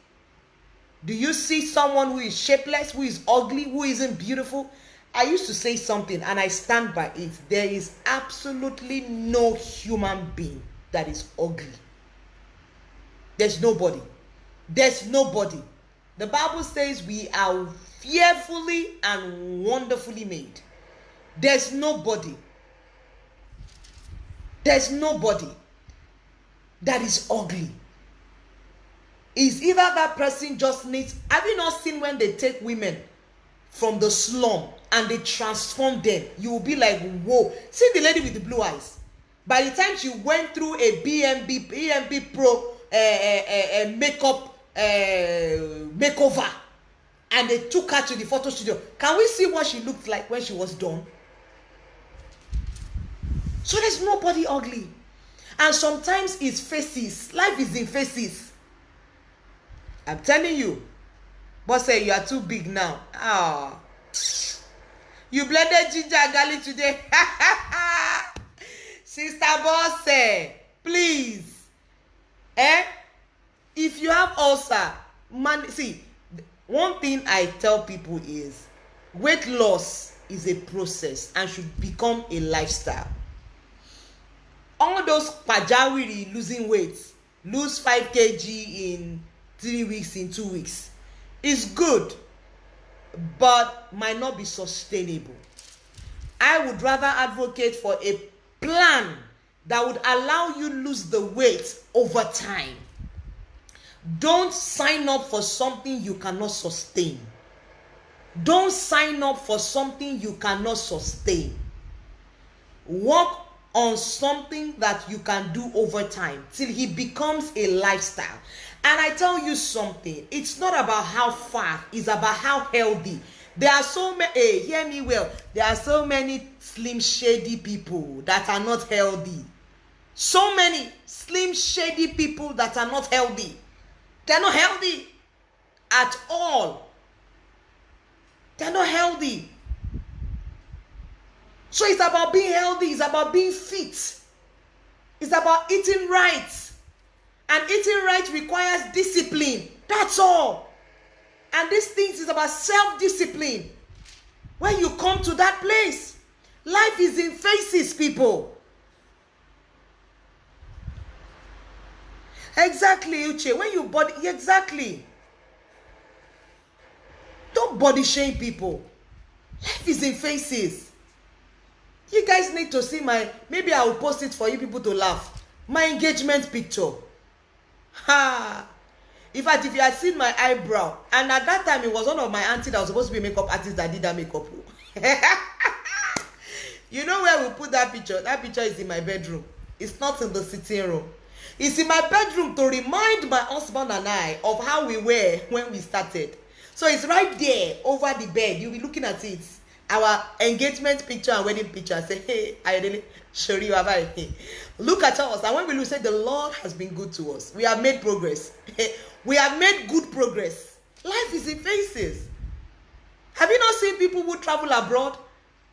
Do you see someone who is shapeless, who is ugly, who isn't beautiful? I used to say something, and I stand by it. There is absolutely no human being that is ugly. There's nobody. There's nobody. The Bible says we are fearfully and wonderfully made. There's nobody. There's nobody that is ugly. Is either that person just needs... Have you not seen when they take women from the slum and they transform them? You will be like, whoa. See the lady with the blue eyes. By the time she went through a BNB Pro makeup makeover, and they took her to the photo studio, can we see what she looked like when she was done? So there's nobody ugly. And sometimes it's faces. Life is in faces. I'm telling you. But say you are too big now. You blended ginger and garlic today. Sister Boss, please. If you have ulcer, see, one thing I tell people is weight loss is a process and should become a lifestyle. All those pajawiri losing weight, lose 5 kg in 3 weeks, in 2 weeks, is good, but might not be sustainable. I would rather advocate for a plan that would allow you lose the weight over time. Don't sign up for something you cannot sustain. Don't sign up for something you cannot sustain. Work on something that you can do over time till it becomes a lifestyle. And I tell you something, it's not about how fat, it's about how healthy. There are so many, hear me well, there are so many slim shady people that are not healthy. So many slim shady people that are not healthy. They're not healthy at all. They're not healthy. So it's about being healthy. It's about being fit. It's about eating right. And eating right requires discipline. That's all. And these things is about self-discipline. When you come to that place, life is in phases, people. Exactly, Uche. When you body, exactly. Don't body shame people. Life is in phases. You guys need to see maybe I will post it for you people to laugh. My engagement picture. In fact, if you had seen my eyebrow, and at that time it was one of my auntie that was supposed to be a makeup artist that did that makeup. You know where we put that picture? That picture is in my bedroom. It's not in the sitting room. It's in my bedroom to remind my husband and I of how we were when we started. So it's right there over the bed. You'll be looking at it. Our engagement picture and wedding picture. Say, hey, I really show you about it. Look at us. And when we look, say, the Lord has been good to us. We have made progress. We have made good progress. Life is in phases. Have you not seen people who travel abroad?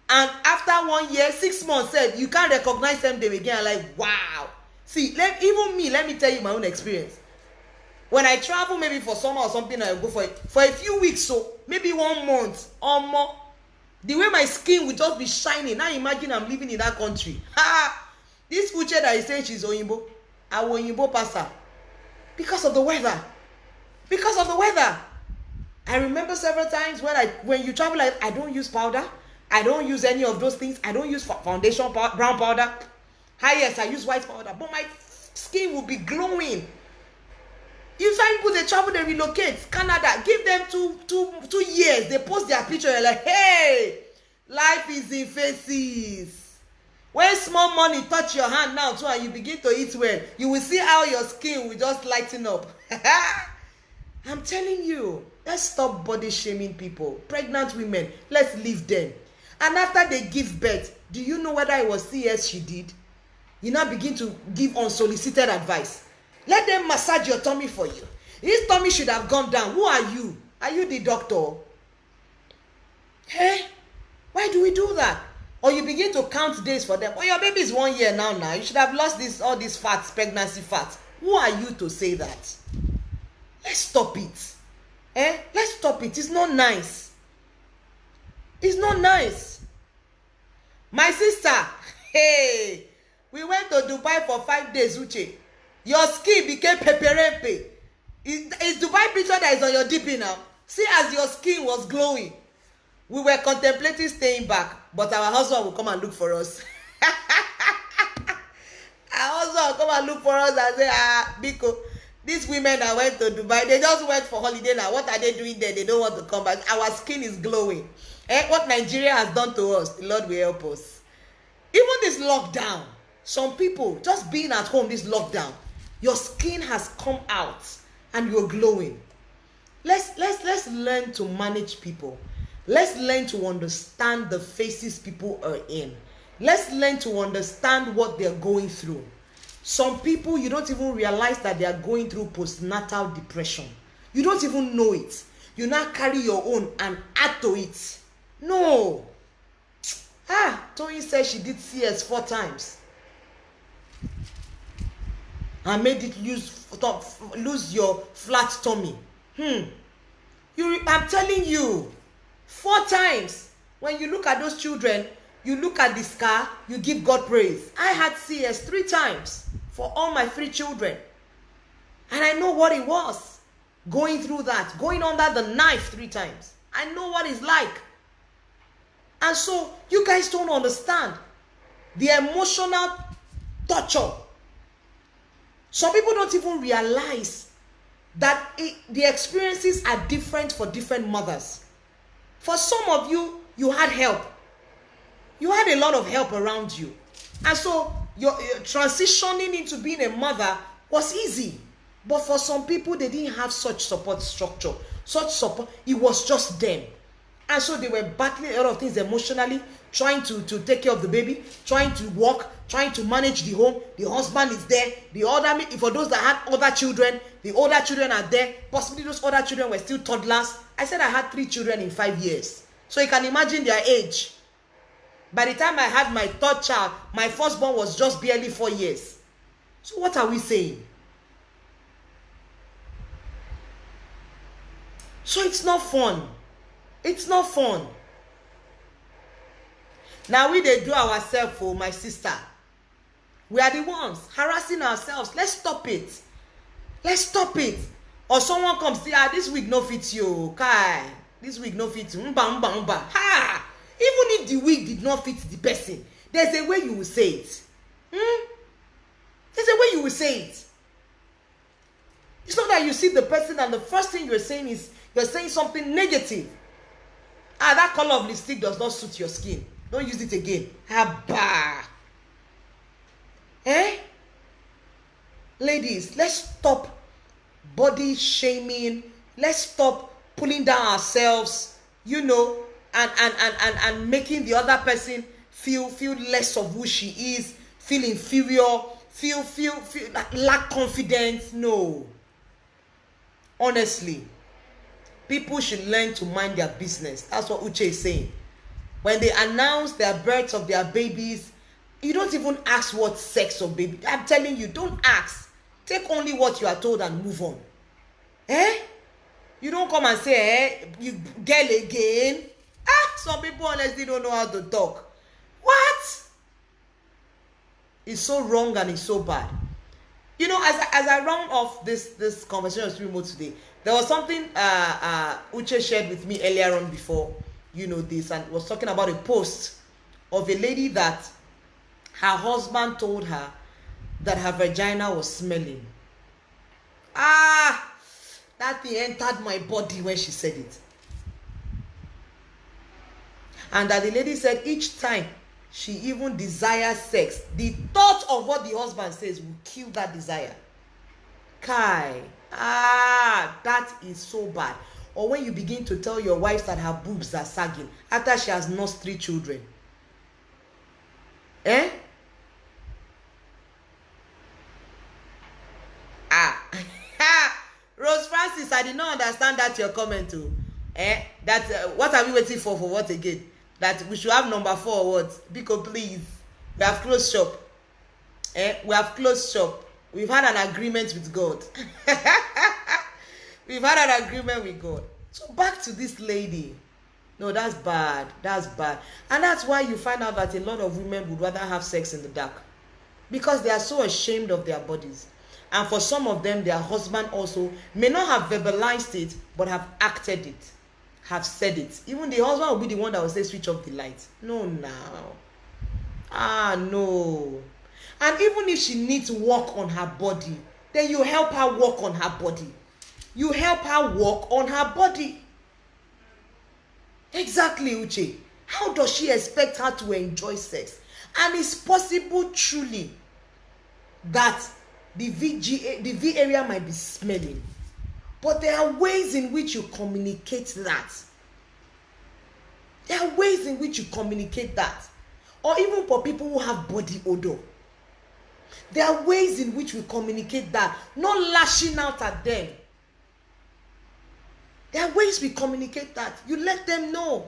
And after 1 year, 6 months, said you can't recognize them again. I'm like, wow. See, even me, let me tell you my own experience. When I travel, maybe for summer or something, I go for a few weeks, so maybe 1 month or more. The way my skin will just be shining. Now imagine I'm living in that country. This Uche that is saying she's Oyinbo, I will Oyinbo pass her. Because of the weather. Because of the weather. I remember several times when you travel, like, I don't use powder. I don't use any of those things. I don't use foundation, brown powder. Yes, I use white powder, but my skin will be glowing. You find people, they travel, they relocate. Canada, give them two years. They post their picture. You're like, hey, life is in phases. When small money touch your hand now too, and you begin to eat well, you will see how your skin will just lighten up. I'm telling you, let's stop body shaming people. Pregnant women, let's leave them. And after they give birth, do you know whether it was CS she did? You now begin to give unsolicited advice. Let them massage your tummy for you. His tummy should have gone down. Who are you? Are you the doctor? Hey, why do we do that? Or you begin to count days for them. Oh, your baby is 1 year now. You should have lost all these fats, pregnancy fats. Who are you to say that? Let's stop it. Let's stop it. It's not nice. It's not nice. My sister, hey, we went to Dubai for 5 days, Uche. Your skin became peperepe. Is Dubai picture that is on your DP now? See, as your skin was glowing. We were contemplating staying back, but our husband will come and look for us. Our husband will come and look for us and say, Biko, these women that went to Dubai, they just went for holiday now. What are they doing there? They don't want to come back. Our skin is glowing. What Nigeria has done to us, the Lord will help us. Even this lockdown, some people just being at home, this lockdown, your skin has come out and you're glowing. Let's learn to manage people. Let's learn to understand the phases people are in. Let's learn to understand what they're going through. Some people, you don't even realize that they are going through postnatal depression. You don't even know it. You now carry your own and add to it. No. Toyin said she did CS 4 times. And made it lose your flat tummy. I'm telling you, 4 times. When you look at those children, you look at the scar, you give God praise. I had CS 3 times for all my 3 children. And I know what it was. Going through that. Going under the knife 3 times. I know what it's like. And so, you guys don't understand the emotional torture. Some people don't even realize that the experiences are different for different mothers. For some of you, you had help. You had a lot of help around you. And so, your transitioning into being a mother was easy. But for some people, they didn't have such support structure. Such support, it was just them. And so they were battling a lot of things emotionally, trying to take care of the baby, trying to work, trying to manage the home. The husband is there. For those that had other children, the older children are there. Possibly those other children were still toddlers. I said I had 3 children in 5 years. So you can imagine their age. By the time I had my 3rd child, my firstborn was just barely 4 years. So what are we saying? So it's not fun. It's not fun. Now we they do ourselves for my sister. We are the ones harassing ourselves. Let's stop it. Let's stop it. Or someone comes, this wig no fit you. Kai, this wig no fit you. Ha! Even if the wig did not fit the person, there's a way you will say it. There's a way you will say it. It's not that you see the person and the first thing you're saying is you're saying something negative. That color of lipstick does not suit your skin. Don't use it again. Ladies, let's stop body shaming. Let's stop pulling down ourselves, and making the other person feel less of who she is, feel inferior, feel lack confidence. No. Honestly, people should learn to mind their business. That's what Uche is saying. When they announce their births of their babies, you don't even ask what sex of baby. I'm telling you, don't ask. Take only what you are told and move on. You don't come and say, you girl again. Some people honestly don't know how to talk. What? It's so wrong and it's so bad. You know, as I round off this conversation with remote today, there was something Uche shared with me earlier on before, you know, this, and was talking about a post of a lady that her husband told her that her vagina was smelling. That thing entered my body when she said it. And that the lady said each time she even desires sex, the thought of what the husband says will kill that desire. Kai, that is so bad. Or when you begin to tell your wife that her boobs are sagging after she has nursed 3 children. Rose Francis, I did not understand that your comment too. That what are we waiting for what again? That we should have number 4 or what? Biko, please. We have closed shop. We have closed shop. We've had an agreement with God. We've had an agreement with God. So back to this lady. No, that's bad. That's bad. And that's why you find out that a lot of women would rather have sex in the dark. Because they are so ashamed of their bodies. And for some of them, their husband also may not have verbalized it, but have acted it, have said it. Even the husband will be the one that will say, switch off the light. No, now. No. And even if she needs to work on her body, then you help her work on her body. You help her work on her body. Exactly, Uche. How does she expect her to enjoy sex? And it's possible truly that the V area might be smelling. But there are ways in which you communicate that. There are ways in which you communicate that. Or even for people who have body odor. There are ways in which we communicate that. Not lashing out at them. There are ways we communicate that. You let them know.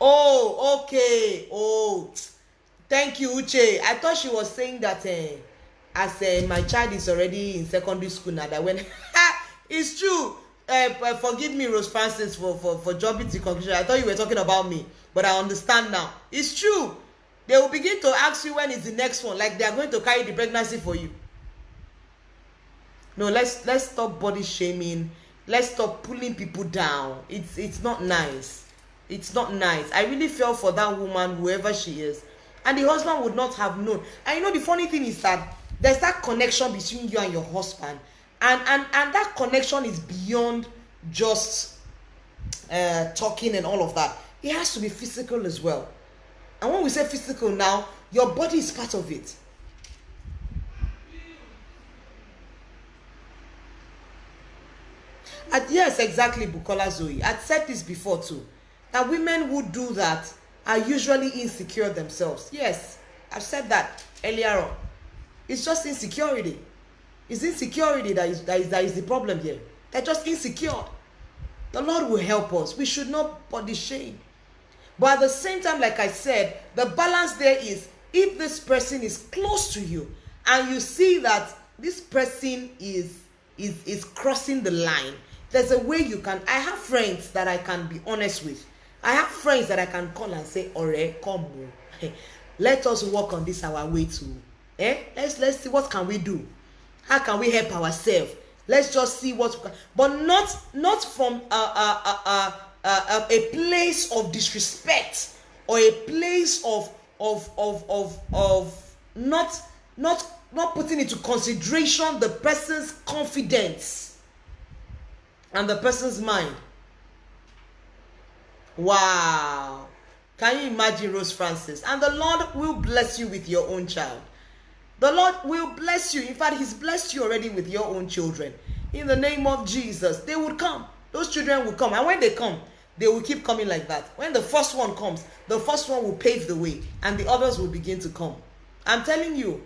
Oh, okay. Oh, thank you, Uche. I thought she was saying that as my child is already in secondary school now, that when it's true. Forgive me, Rose Francis, for jumping to conclusion. I thought you were talking about me, but I understand now. It's true. They will begin to ask you when is the next one, like they are going to carry the pregnancy for you. No, let's stop body shaming. Let's stop pulling people down. It's not nice. It's not nice. I really feel for that woman, whoever she is. And the husband would not have known. And you know, the funny thing is that there's that connection between you and your husband. And that connection is beyond just talking and all of that. It has to be physical as well. And when we say physical now, your body is part of it. Yes, exactly, Bukola Zoe. I'd said this before too. That women who do that are usually insecure themselves. Yes, I've said that earlier on. It's just insecurity. It's insecurity that is the problem here. They're just insecure. The Lord will help us. We should not body shame. But at the same time, like I said, the balance there is if this person is close to you and you see that this person is crossing the line, there's a way you can. I have friends that I can be honest with. I have friends that I can call and say, Ore, come on. Let us work on this our way to. Let's see what can we do. How can we help ourselves? Let's just see what, but not from a place of disrespect or a place of not putting into consideration the person's confidence and the person's mind. Wow. Can you imagine, Rose Francis? And the Lord will bless you with your own child. The Lord will bless you. In fact, He's blessed you already with your own children. In the name of Jesus, they will come. Those children will come. And when they come, they will keep coming like that. When the first one comes, the first one will pave the way. And the others will begin to come. I'm telling you,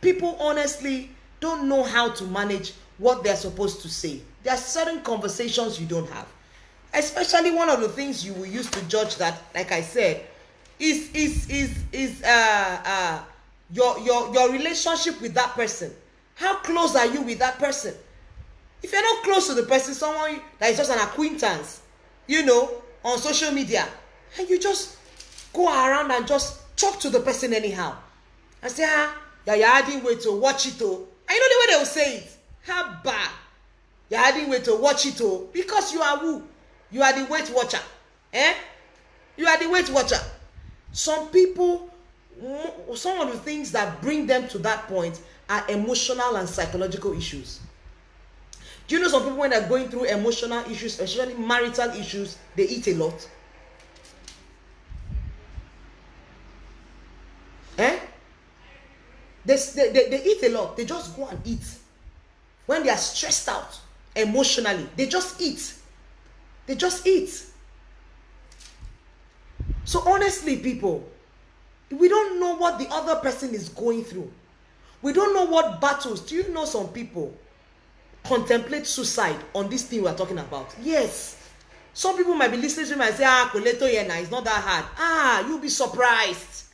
people honestly don't know how to manage what they're supposed to say. There are certain conversations you don't have. Especially one of the things you will use to judge that, like I said, is your relationship with that person. How close are you with that person? If you're not close to the person, someone that is just an acquaintance, you know, on social media, and you just go around and just talk to the person anyhow and say, Yeah, you're adding weight to watch it. Oh, I know the way they will say it. How bad? You're adding weight to watch it. Oh, because you are who? You are the weight watcher. Eh? You are the weight watcher. Some people, some of the things that bring them to that point are emotional and psychological issues. Do you know some people, when they're going through emotional issues, especially marital issues, they eat a lot? Eh? They eat a lot. They just go and eat. When they are stressed out emotionally, they just eat. They just eat. So honestly, people, we don't know what the other person is going through. We don't know what battles. Do you know some people contemplate suicide on this thing we're talking about? Yes. Some people might be listening to me and say, Koleto Yena, it's not that hard. You'll be surprised.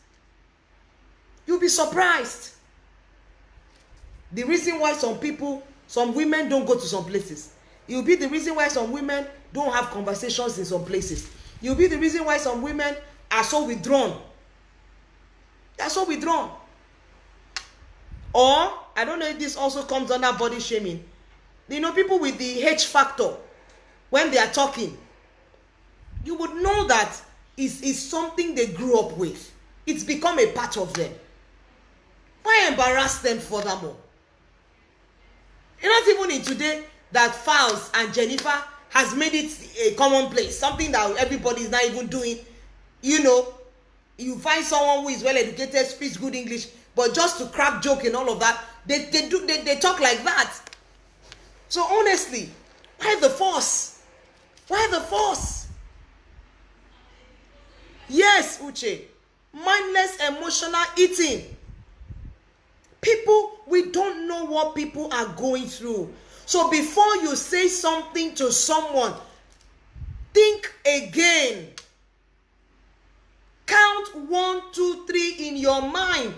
You'll be surprised. The reason why some women don't go to some places. It will be the reason why some women don't have conversations in some places. It will be the reason why some women are so withdrawn. They're so withdrawn. Or, I don't know if this also comes under body shaming. You know, people with the H factor, when they are talking, you would know that is something they grew up with. It's become a part of them. Why embarrass them furthermore? You're not even in today that Fowles and Jennifer has made it a commonplace, something that everybody is not even doing. You know, you find someone who is well educated, speaks good English, but just to crack joke and all of that, they talk like that. So honestly, why the force? Why the force? Yes, Uche, mindless emotional eating. People, we don't know what people are going through. So before you say something to someone, think again. Count 1, 2, 3 in your mind.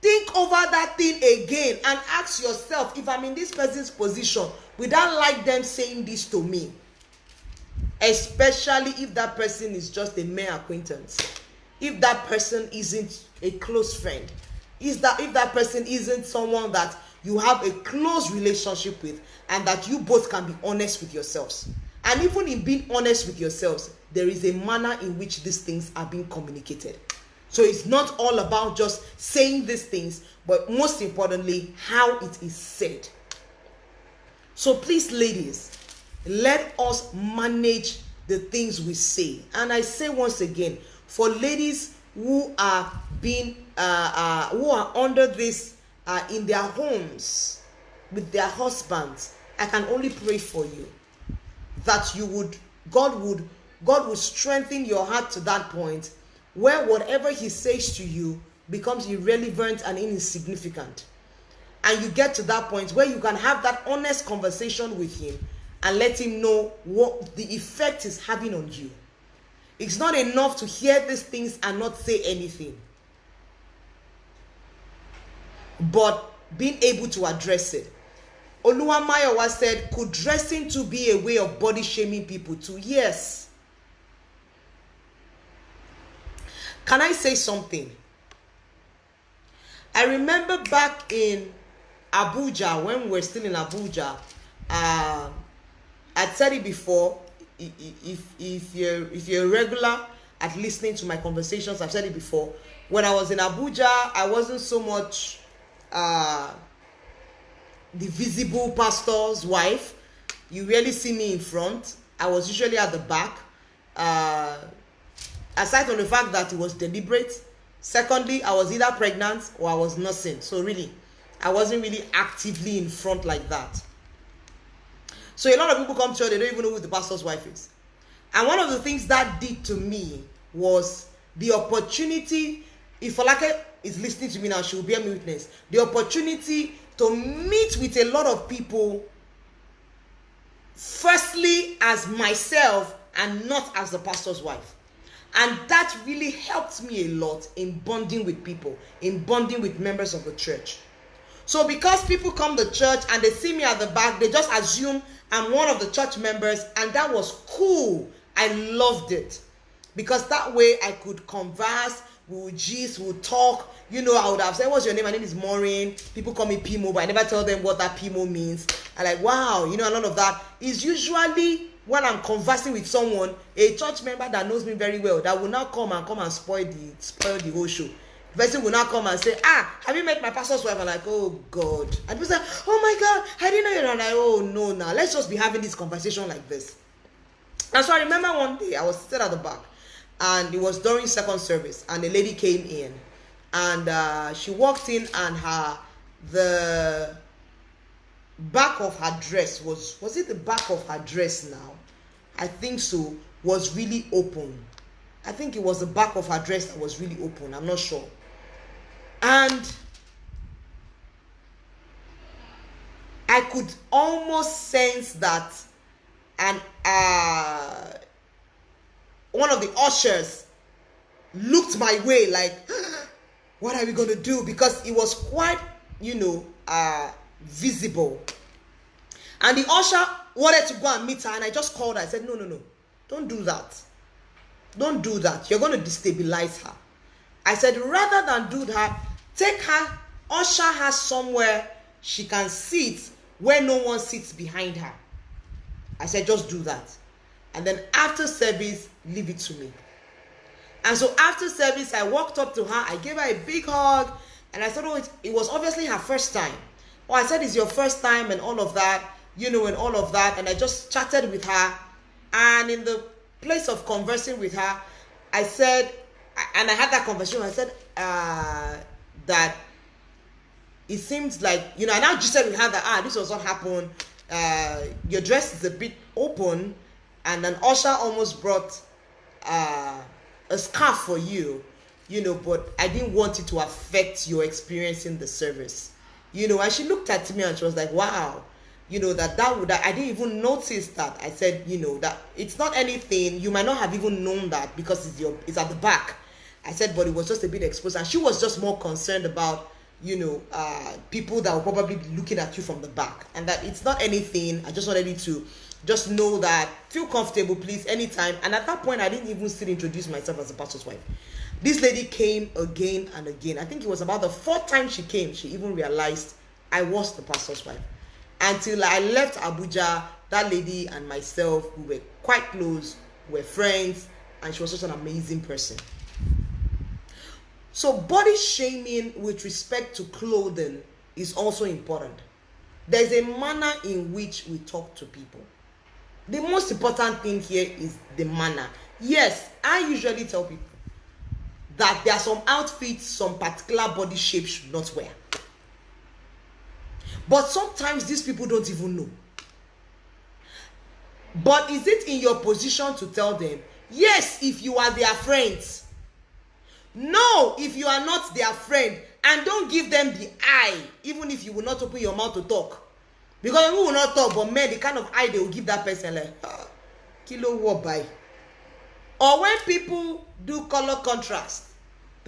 Think over that thing again and ask yourself, if I'm in this person's position, would I like them saying this to me? Especially if that person is just a mere acquaintance. If that person isn't a close friend. If that person isn't someone that you have a close relationship with, and that you both can be honest with yourselves. And even in being honest with yourselves, there is a manner in which these things are being communicated. So it's not all about just saying these things, but most importantly, how it is said. So please, ladies, let us manage the things we say. And I say once again, for ladies who are being who are under this in their homes with their husbands, I can only pray for you that God would strengthen your heart to that point where whatever he says to you becomes irrelevant and insignificant, and you get to that point where you can have that honest conversation with him and let him know what the effect is having on you. It's not enough to hear these things and not say anything, but being able to address it. Oluwamayowa said, could dressing to be a way of body shaming people too? Yes. Can I say something? I remember back in Abuja, when we were still in Abuja, I'd said it before. If you're regular at listening to my conversations, I've said it before. When I was in Abuja, I wasn't so much the visible pastor's wife. You rarely see me in front. I was usually at the back. Aside from the fact that it was deliberate. Secondly, I was either pregnant or I was nursing. So really, I wasn't really actively in front like that. So a lot of people come to church, they don't even know who the pastor's wife is. And one of the things that did to me was the opportunity, if Falake is listening to me now, she will bear me witness, the opportunity to meet with a lot of people, firstly as myself and not as the pastor's wife. And that really helped me a lot in bonding with people, in bonding with members of the church. So because people come to church and they see me at the back, they just assume I'm one of the church members, and that was cool. I loved it because that way I could converse we would gist, we would talk. You know, I would have said, what's your name? My name is Morin. People call me Pimo, but I never tell them what that Pimo means. I'm like, wow, you know, and all of that is usually when I'm conversing with someone, a church member that knows me very well, that will now come and spoil the whole show. The person will now come and say, have you met my pastor's wife? I'm like, oh God. And people say, oh my God, I didn't know you. And I'm like, oh no, now let's just be having this conversation like this. And so I remember one day I was sitting at the back, and it was during second service, and a lady came in, and she walked in, and the back of her dress was it the back of her dress now? I think so, was really open. I think it was the back of her dress that was really open. I'm not sure. And I could almost sense that, and one of the ushers looked my way like, what are we going to do? Because it was quite, visible. And the usher wanted to go and meet her, and I just called her. I said, no, don't do that. Don't do that. You're going to destabilize her. I said, rather than do that, take her, usher her somewhere she can sit where no one sits behind her. I said, just do that. And then after service, leave it to me. And so after service, I walked up to her. I gave her a big hug. And I thought, oh, it was obviously her first time. Oh, I said, it's your first time and all of that, and all of that. And I just chatted with her. And in the place of conversing with her, I said, and I had that conversation, I said that it seems like, I now just said with her that, this was what happened. Your dress is a bit open, and an usher almost brought a scarf for you, but I didn't want it to affect your experience in the service. And she looked at me and she was like, wow, that I didn't even notice that. I said, that it's not anything. You might not have even known that because it's at the back. I said, but it was just a bit exposed. And she was just more concerned about, people that will probably be looking at you from the back. And that it's not anything. I just wanted you to just know that, feel comfortable, please, anytime. And at that point, I didn't even still introduce myself as a pastor's wife. This lady came again and again. I think it was about the fourth time she came, she even realized I was the pastor's wife. Until I left Abuja, that lady and myself, we were quite close, we were friends, and she was such an amazing person. So body shaming with respect to clothing is also important. There's a manner in which we talk to people. The most important thing here is the manner. Yes, I usually tell people that there are some outfits some particular body shape should not wear. But sometimes these people don't even know. But is it in your position to tell them? Yes, if you are their friends. No, if you are not their friend. And don't give them the eye, even if you will not open your mouth to talk. Because we will not talk, but men, the kind of eye they will give that person, like, kilo what by. Or when people do color contrast,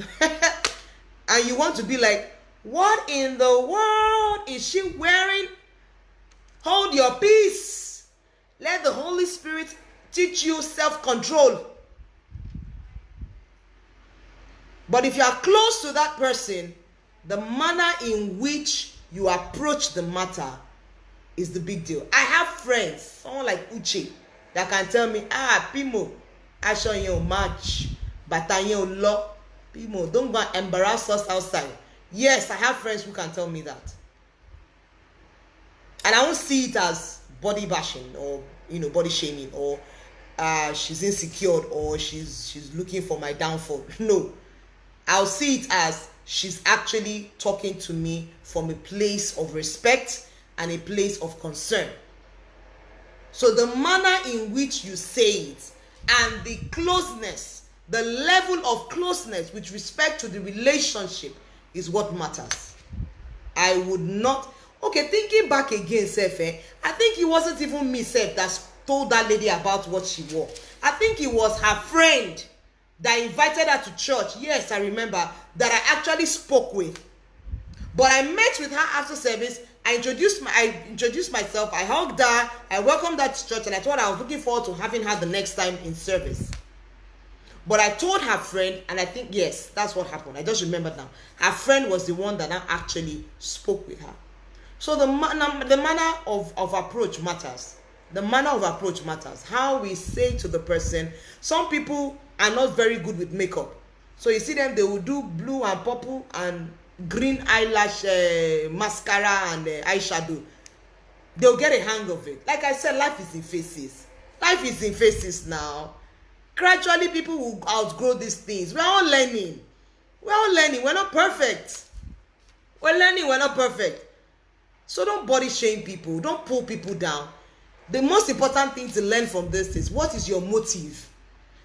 and you want to be like, what in the world is she wearing? Hold your peace. Let the Holy Spirit teach you self-control. But if you are close to that person, the manner in which you approach the matter is the big deal. I have friends, someone like Uche, that can tell me, Pimo, I show you match, but I you law. Pimo, don't go and embarrass us outside. Yes, I have friends who can tell me that. And I won't see it as body bashing or, body shaming or she's insecure or she's looking for my downfall. No. I'll see it as she's actually talking to me from a place of respect and a place of concern. So the manner in which you say it and the closeness, the level of closeness with respect to the relationship is what matters. I would not... Okay, thinking back again, Sefe, I think it wasn't even me, Sef, that told that lady about what she wore. I think it was her friend that invited her to church. Yes, I remember, that I actually spoke with. But I met with her after service. I introduced myself. I hugged her. I welcomed her to church, and I told her I was looking forward to having her the next time in service. But I told her friend, and I think, yes, that's what happened. I just remembered now. Her friend was the one that now actually spoke with her. So the manner of approach matters. The manner of approach matters. How we say to the person. Some people are not very good with makeup. So you see them, they will do blue and purple and green eyelash, mascara and eyeshadow. They'll get a hang of it. Like I said, life is in phases. Life is in phases now. Gradually, people will outgrow these things. We're all learning. We're all learning. We're not perfect. We're learning. We're not perfect. So don't body shame people. Don't pull people down. The most important thing to learn from this is, what is your motive?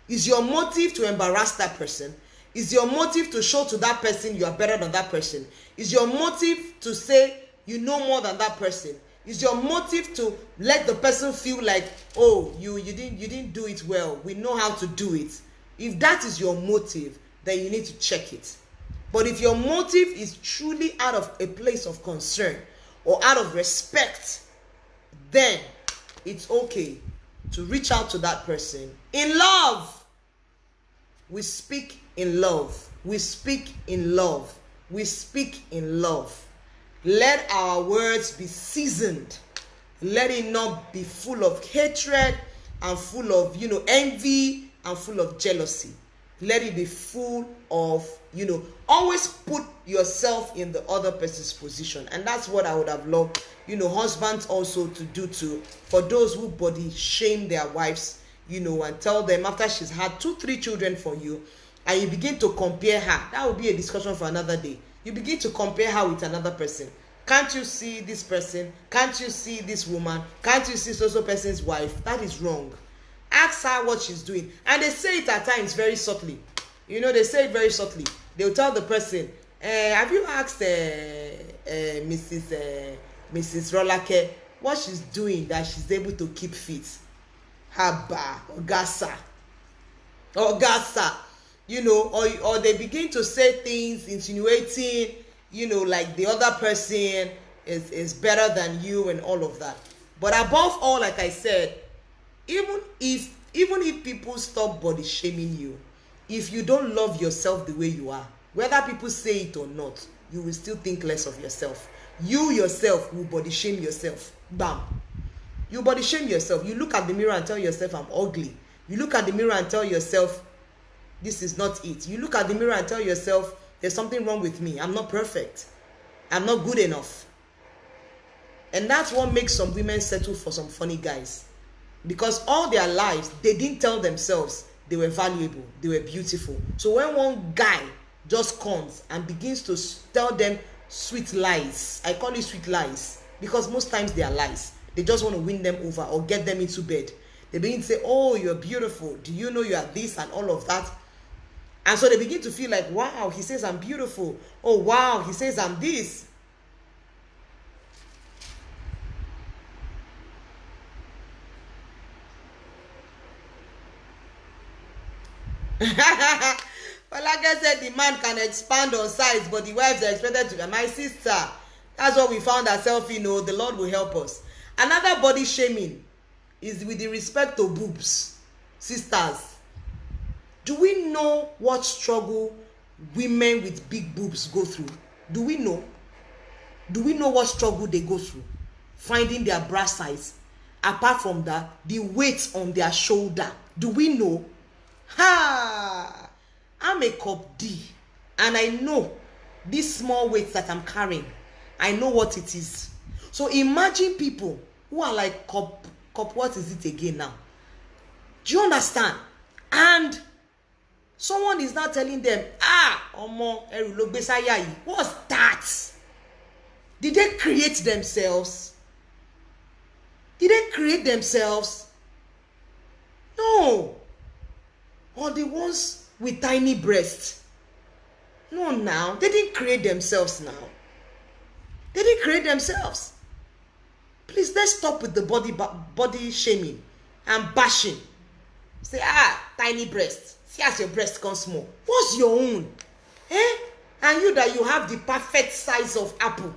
Is your motive to embarrass that person? Is your motive to show to that person you are better than that person? Is your motive to say you know more than that person? Is your motive to let the person feel like, oh, you didn't do it well, we know how to do it? If that is your motive, then you need to check it. But if your motive is truly out of a place of concern or out of respect, then it's okay to reach out to that person in love. We speak in love. We speak in love. We speak in love. Let our words be seasoned. Let it not be full of hatred and full of, envy and full of jealousy. Let it be full of, always put yourself in the other person's position. And that's what I would have loved, husbands also to do too. For those who body shame their wives, and tell them after she's had 2-3 children for you, and you begin to compare her. That will be a discussion for another day. You begin to compare her with another person. Can't you see this person? Can't you see this woman? Can't you see so person's wife? That is wrong. Ask her what she's doing. And they say it at times very subtly. They say it very subtly. They'll tell the person, have you asked Mrs. Rolake what she's doing that she's able to keep fit? Haba, Ogasa. Or they begin to say things insinuating, like the other person is better than you and all of that. But above all, like I said, even if people stop body shaming you, if you don't love yourself the way you are, whether people say it or not, you will still think less of yourself. You yourself will body shame yourself. Bam. You body shame yourself. You look at the mirror and tell yourself, I'm ugly. You look at the mirror and tell yourself, this is not it. You look at the mirror and tell yourself, there's something wrong with me. I'm not perfect. I'm not good enough. And that's what makes some women settle for some funny guys. Because all their lives, they didn't tell themselves they were valuable, they were beautiful. So when one guy just comes and begins to tell them sweet lies, I call it sweet lies, because most times they are lies. They just want to win them over or get them into bed. They begin to say, oh, you're beautiful. Do you know you are this and all of that? And so they begin to feel like, wow, he says I'm beautiful. Oh, wow, he says I'm this. But like I said, the man can expand on size, but the wives are expected to be my sister. That's what we found ourselves in. The Lord will help us. Another body shaming is with the respect to boobs. Sisters, do we know what struggle women with big boobs go through? Do we know? Do we know what struggle they go through? Finding their bra size. Apart from that, the weight on their shoulder. Do we know? Ha! I'm a cup D. And I know this small weight that I'm carrying. I know what it is. So imagine people who are like, cup, what is it again now? Do you understand? And someone is now telling them, what's that? Did they create themselves? Did they create themselves? No. Or the ones with tiny breasts? No, now. They didn't create themselves now. They didn't create themselves. Please, let's stop with the body shaming and bashing. Say, tiny breasts. See as your breast comes small. What's your own? And you that you have the perfect size of apple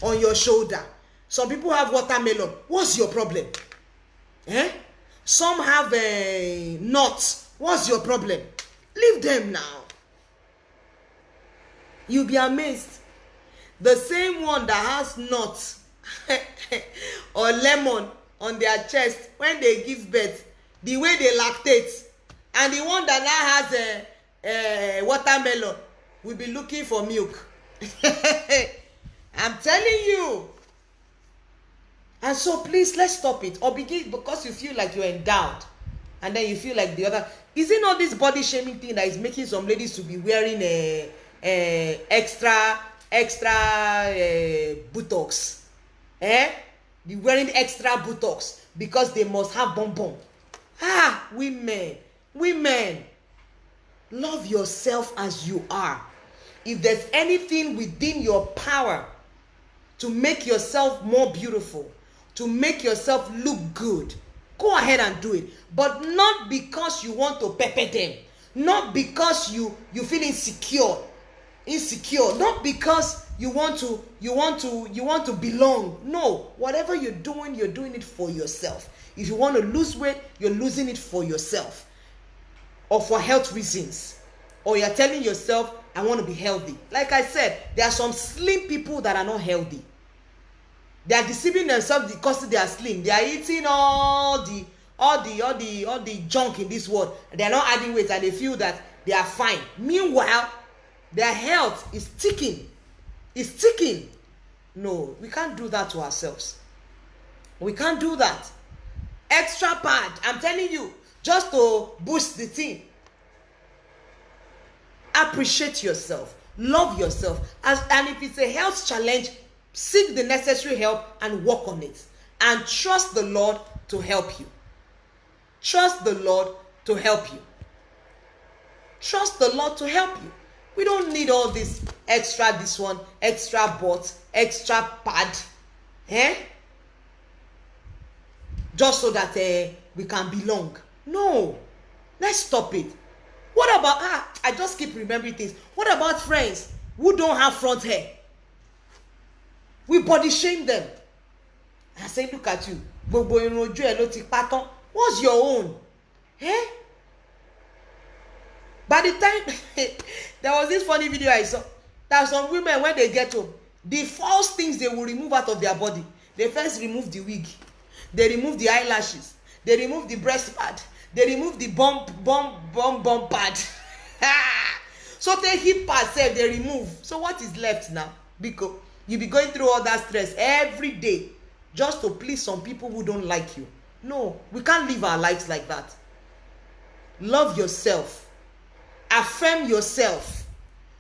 on your shoulder. Some people have watermelon. What's your problem? Some have nuts. What's your problem? Leave them now. You'll be amazed. The same one that has nuts or lemon on their chest when they give birth, the way they lactate, and the one that now has a watermelon will be looking for milk. I'm telling you. And so please, let's stop it. Or begin, because you feel like you're endowed, and then you feel like the other. Is it not this body shaming thing that is making some ladies to be wearing extra buttocks? Be wearing extra buttocks because they must have bonbon. Women, love yourself as you are. If there's anything within your power to make yourself more beautiful, to make yourself look good, go ahead and do it. But not because you want to pepper them, not because you feel insecure, not because you want to belong. No, whatever you're doing it for yourself. If you want to lose weight, you're losing it for yourself, or for health reasons, or you're telling yourself, I want to be healthy. Like I said, there are some slim people that are not healthy. They are deceiving themselves because they are slim. They are eating all the junk in this world. They are not adding weight, and they feel that they are fine. Meanwhile, their health is ticking. It's ticking. No, we can't do that to ourselves. We can't do that. Extra pad, I'm telling you, just to boost the thing. Appreciate yourself. Love yourself. And if it's a health challenge, seek the necessary help and work on it. And trust the Lord to help you. Trust the Lord to help you. Trust the Lord to help you. We don't need all this extra, this one, extra butt, extra pad. Just so that we can belong. No. Let's stop it. What about, I just keep remembering things. What about friends who don't have front hair? We body shame them. I say, look at you. What's your own? By the time, there was this funny video I saw. There are some women, when they get home, the false things they will remove out of their body. They first remove the wig. They remove the eyelashes. They remove the breast pad. They remove the bum pad. So the hip pad, they remove. So what is left now? Because you be going through all that stress every day just to please some people who don't like you. No, we can't live our lives like that. Love yourself. Affirm yourself.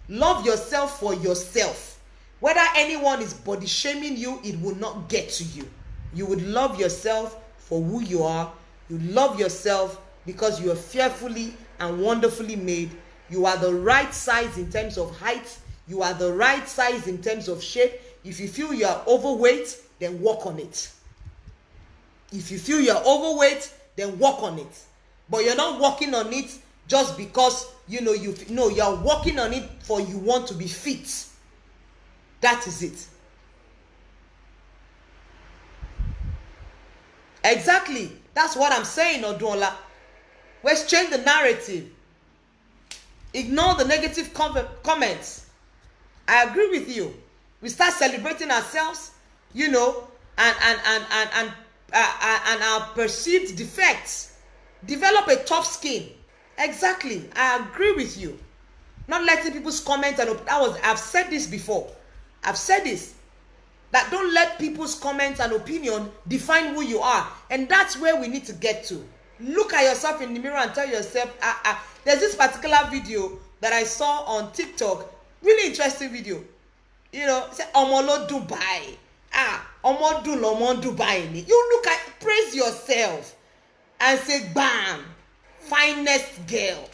Love yourself for yourself. Whether anyone is body shaming you, it will not get to you. You would love yourself for who you are. You love yourself because you are fearfully and wonderfully made. You are the right size in terms of height. You are the right size in terms of shape. If you feel you are overweight, then work on it. If you feel you are overweight, then work on it. But you're not working on it just because you are working on it for you want to be fit. That is it. Exactly. That's what I'm saying, Oduola. Let's change the narrative. Ignore the negative comments. I agree with you. We start celebrating ourselves, and our perceived defects. Develop a tough skin. Exactly. I agree with you. Not letting people's comments I've said this before. I've said this. That don't let people's comments and opinion define who you are. And that's where we need to get to. Look at yourself in the mirror and tell yourself, there's this particular video that I saw on TikTok. Really interesting video. Say, Omolo Dubai. Omo Dubai. You look at, praise yourself and say, bam, finest girl.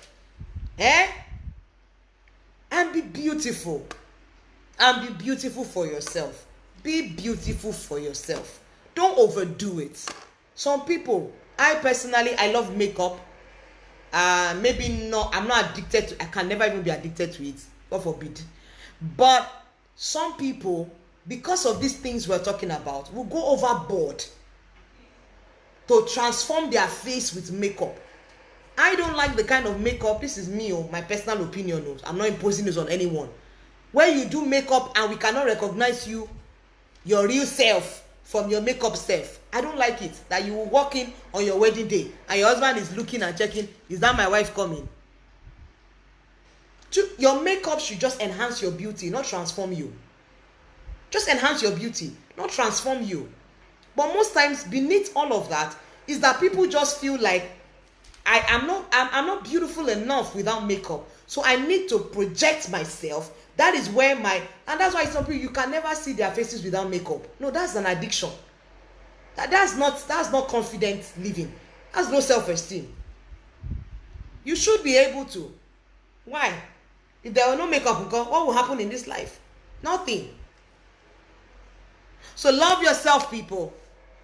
And be beautiful. And be beautiful for yourself. Be beautiful for yourself. Don't overdo it. Some people, I love makeup. Maybe not, I'm not addicted to, I can never even be addicted to it. God forbid. But some people, because of these things we're talking about, will go overboard to transform their face with makeup. I don't like the kind of makeup. This is me, my personal opinion. I'm not imposing this on anyone. Where you do makeup and we cannot recognize you, your real self, from your makeup self. I don't like it. That you will walk in on your wedding day and your husband is looking and checking, is that my wife coming? Your makeup should just enhance your beauty, not transform you. Just enhance your beauty, not transform you. But most times beneath all of that is that people just feel like I'm not beautiful enough without makeup. So I need to project myself. That is where and that's why some people, you can never see their faces without makeup. No, that's an addiction. That's not confident living. That's no self-esteem. You should be able to. Why? If there were no makeup, what will happen in this life? Nothing. So love yourself, people.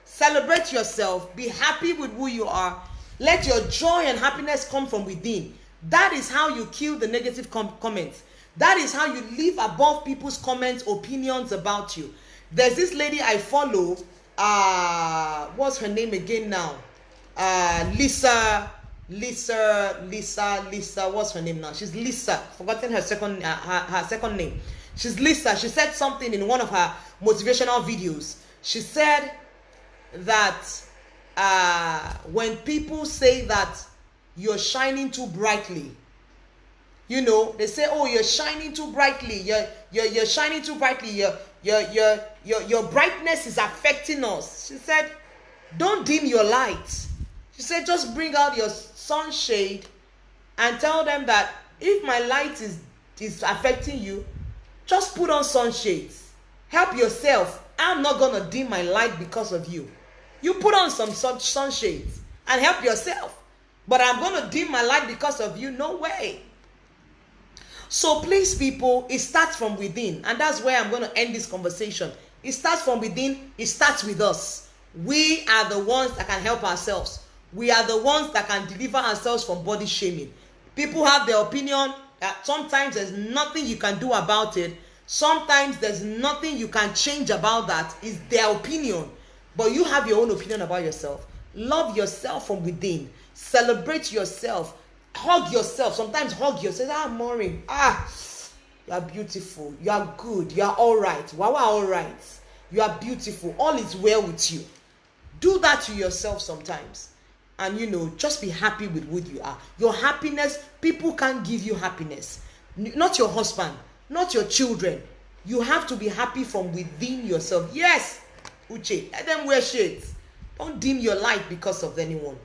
Celebrate yourself. Be happy with who you are. Let your joy and happiness come from within. That is how you kill the negative comments. That is how you live above people's comments, opinions about you. There's this lady I follow. What's her name again now? Lisa. What's her name now? She's Lisa. Forgotten her second name. She's Lisa. She said something in one of her motivational videos. She said that when people say that you're shining too brightly, you know, they say, oh, you're shining too brightly. You're shining too brightly. Your brightness is affecting us. She said, don't dim your light. She said, just bring out your sunshade and tell them that if my light is affecting you, just put on sunshades. Help yourself. I'm not going to dim my light because of you. You put on some sunshades and help yourself. But I'm going to dim my light because of you? No way. So please, people, it starts from within. And that's where I'm going to end this conversation. It starts from within. It starts with us. We are the ones that can help ourselves. We are the ones that can deliver ourselves from body shaming. People have their opinion. Sometimes there's nothing you can do about it. Sometimes there's nothing you can change about that. It's their opinion. But you have your own opinion about yourself. Love yourself from within. Celebrate yourself. Hug yourself. Sometimes hug yourself. Morin. You are beautiful. You are good. You are all right. Wow, all right. You are beautiful. All is well with you. Do that to yourself sometimes. And, you know, just be happy with who you are. Your happiness, people can't give you happiness. Not your husband. Not your children. You have to be happy from within yourself. Yes, Uche, let them wear shades. Don't dim your light because of anyone.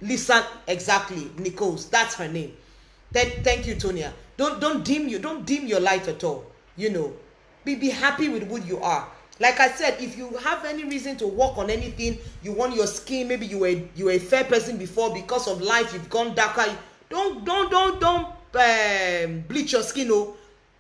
Listen, exactly, Nichols, that's her name. Thank you, Tonya. Don't dim your light at all. You know, be happy with who you are. Like I said, if you have any reason to work on anything, you want your skin, maybe you were a fair person before, because of life you've gone darker. Don't bleach your skin, oh.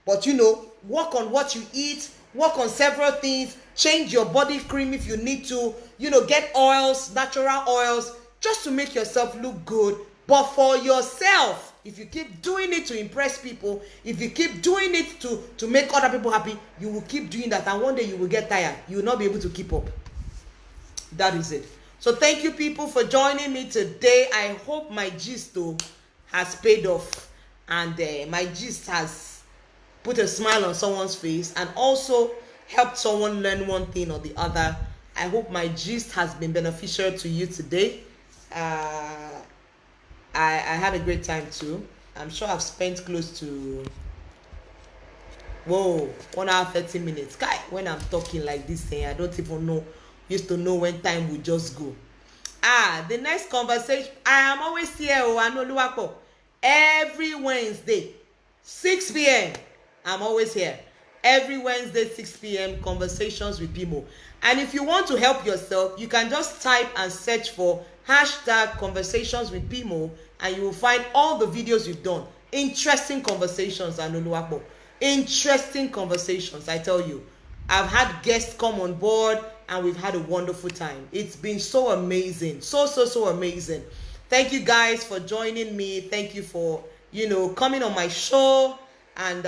But you know, work on what you eat, work on several things, change your body cream if you need to, you know, get oils, natural oils, just to make yourself look good. But for yourself, if you keep doing it to impress people, if you keep doing it to make other people happy, you will keep doing that, and one day you will get tired. You will not be able to keep up. That is it. So thank you, people, for joining me today. I hope my gist has paid off, and my gist has put a smile on someone's face and also helped someone learn one thing or the other. I hope my gist has been beneficial to you today. I had a great time too. I'm sure I've spent close to 1 hour 30 minutes. Guy, when I'm talking like this thing, I don't even used to know when time would just go. The next conversation, I am always here, Anoluwapo, every Wednesday 6 p.m. I'm always here every Wednesday 6 p.m. Conversations with Pimo. And if you want to help yourself, you can just type and search for #Conversations with Pimo, and you will find all the videos we've done. Interesting conversations, Anoluwapo. Interesting conversations, I tell you. I've had guests come on board and we've had a wonderful time. It's been so amazing. So amazing. Thank you guys for joining me. Thank you for, coming on my show and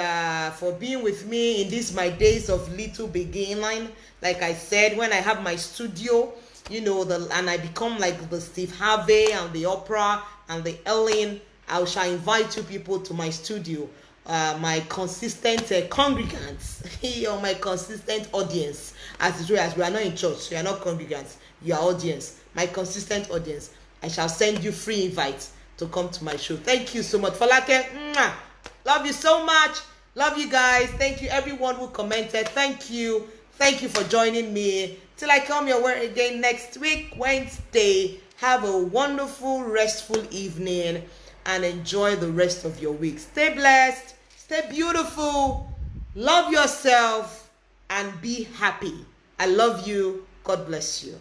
for being with me in these my days of little beginning. Like I said, when I have my studio, and I become like the Steve Harvey and the Oprah and the Ellen, I shall invite you people to my studio, my consistent congregants, or my consistent audience. As it's real, as we are not in church, we are not congregants, you are audience, my consistent audience. I shall send you free invites to come to my show. Thank you so much. Falake, love you so much. Love you guys. Thank you everyone who commented. Thank you. Thank you for joining me. Till I come your way again next week, Wednesday. Have a wonderful, restful evening and enjoy the rest of your week. Stay blessed. Stay beautiful. Love yourself and be happy. I love you. God bless you.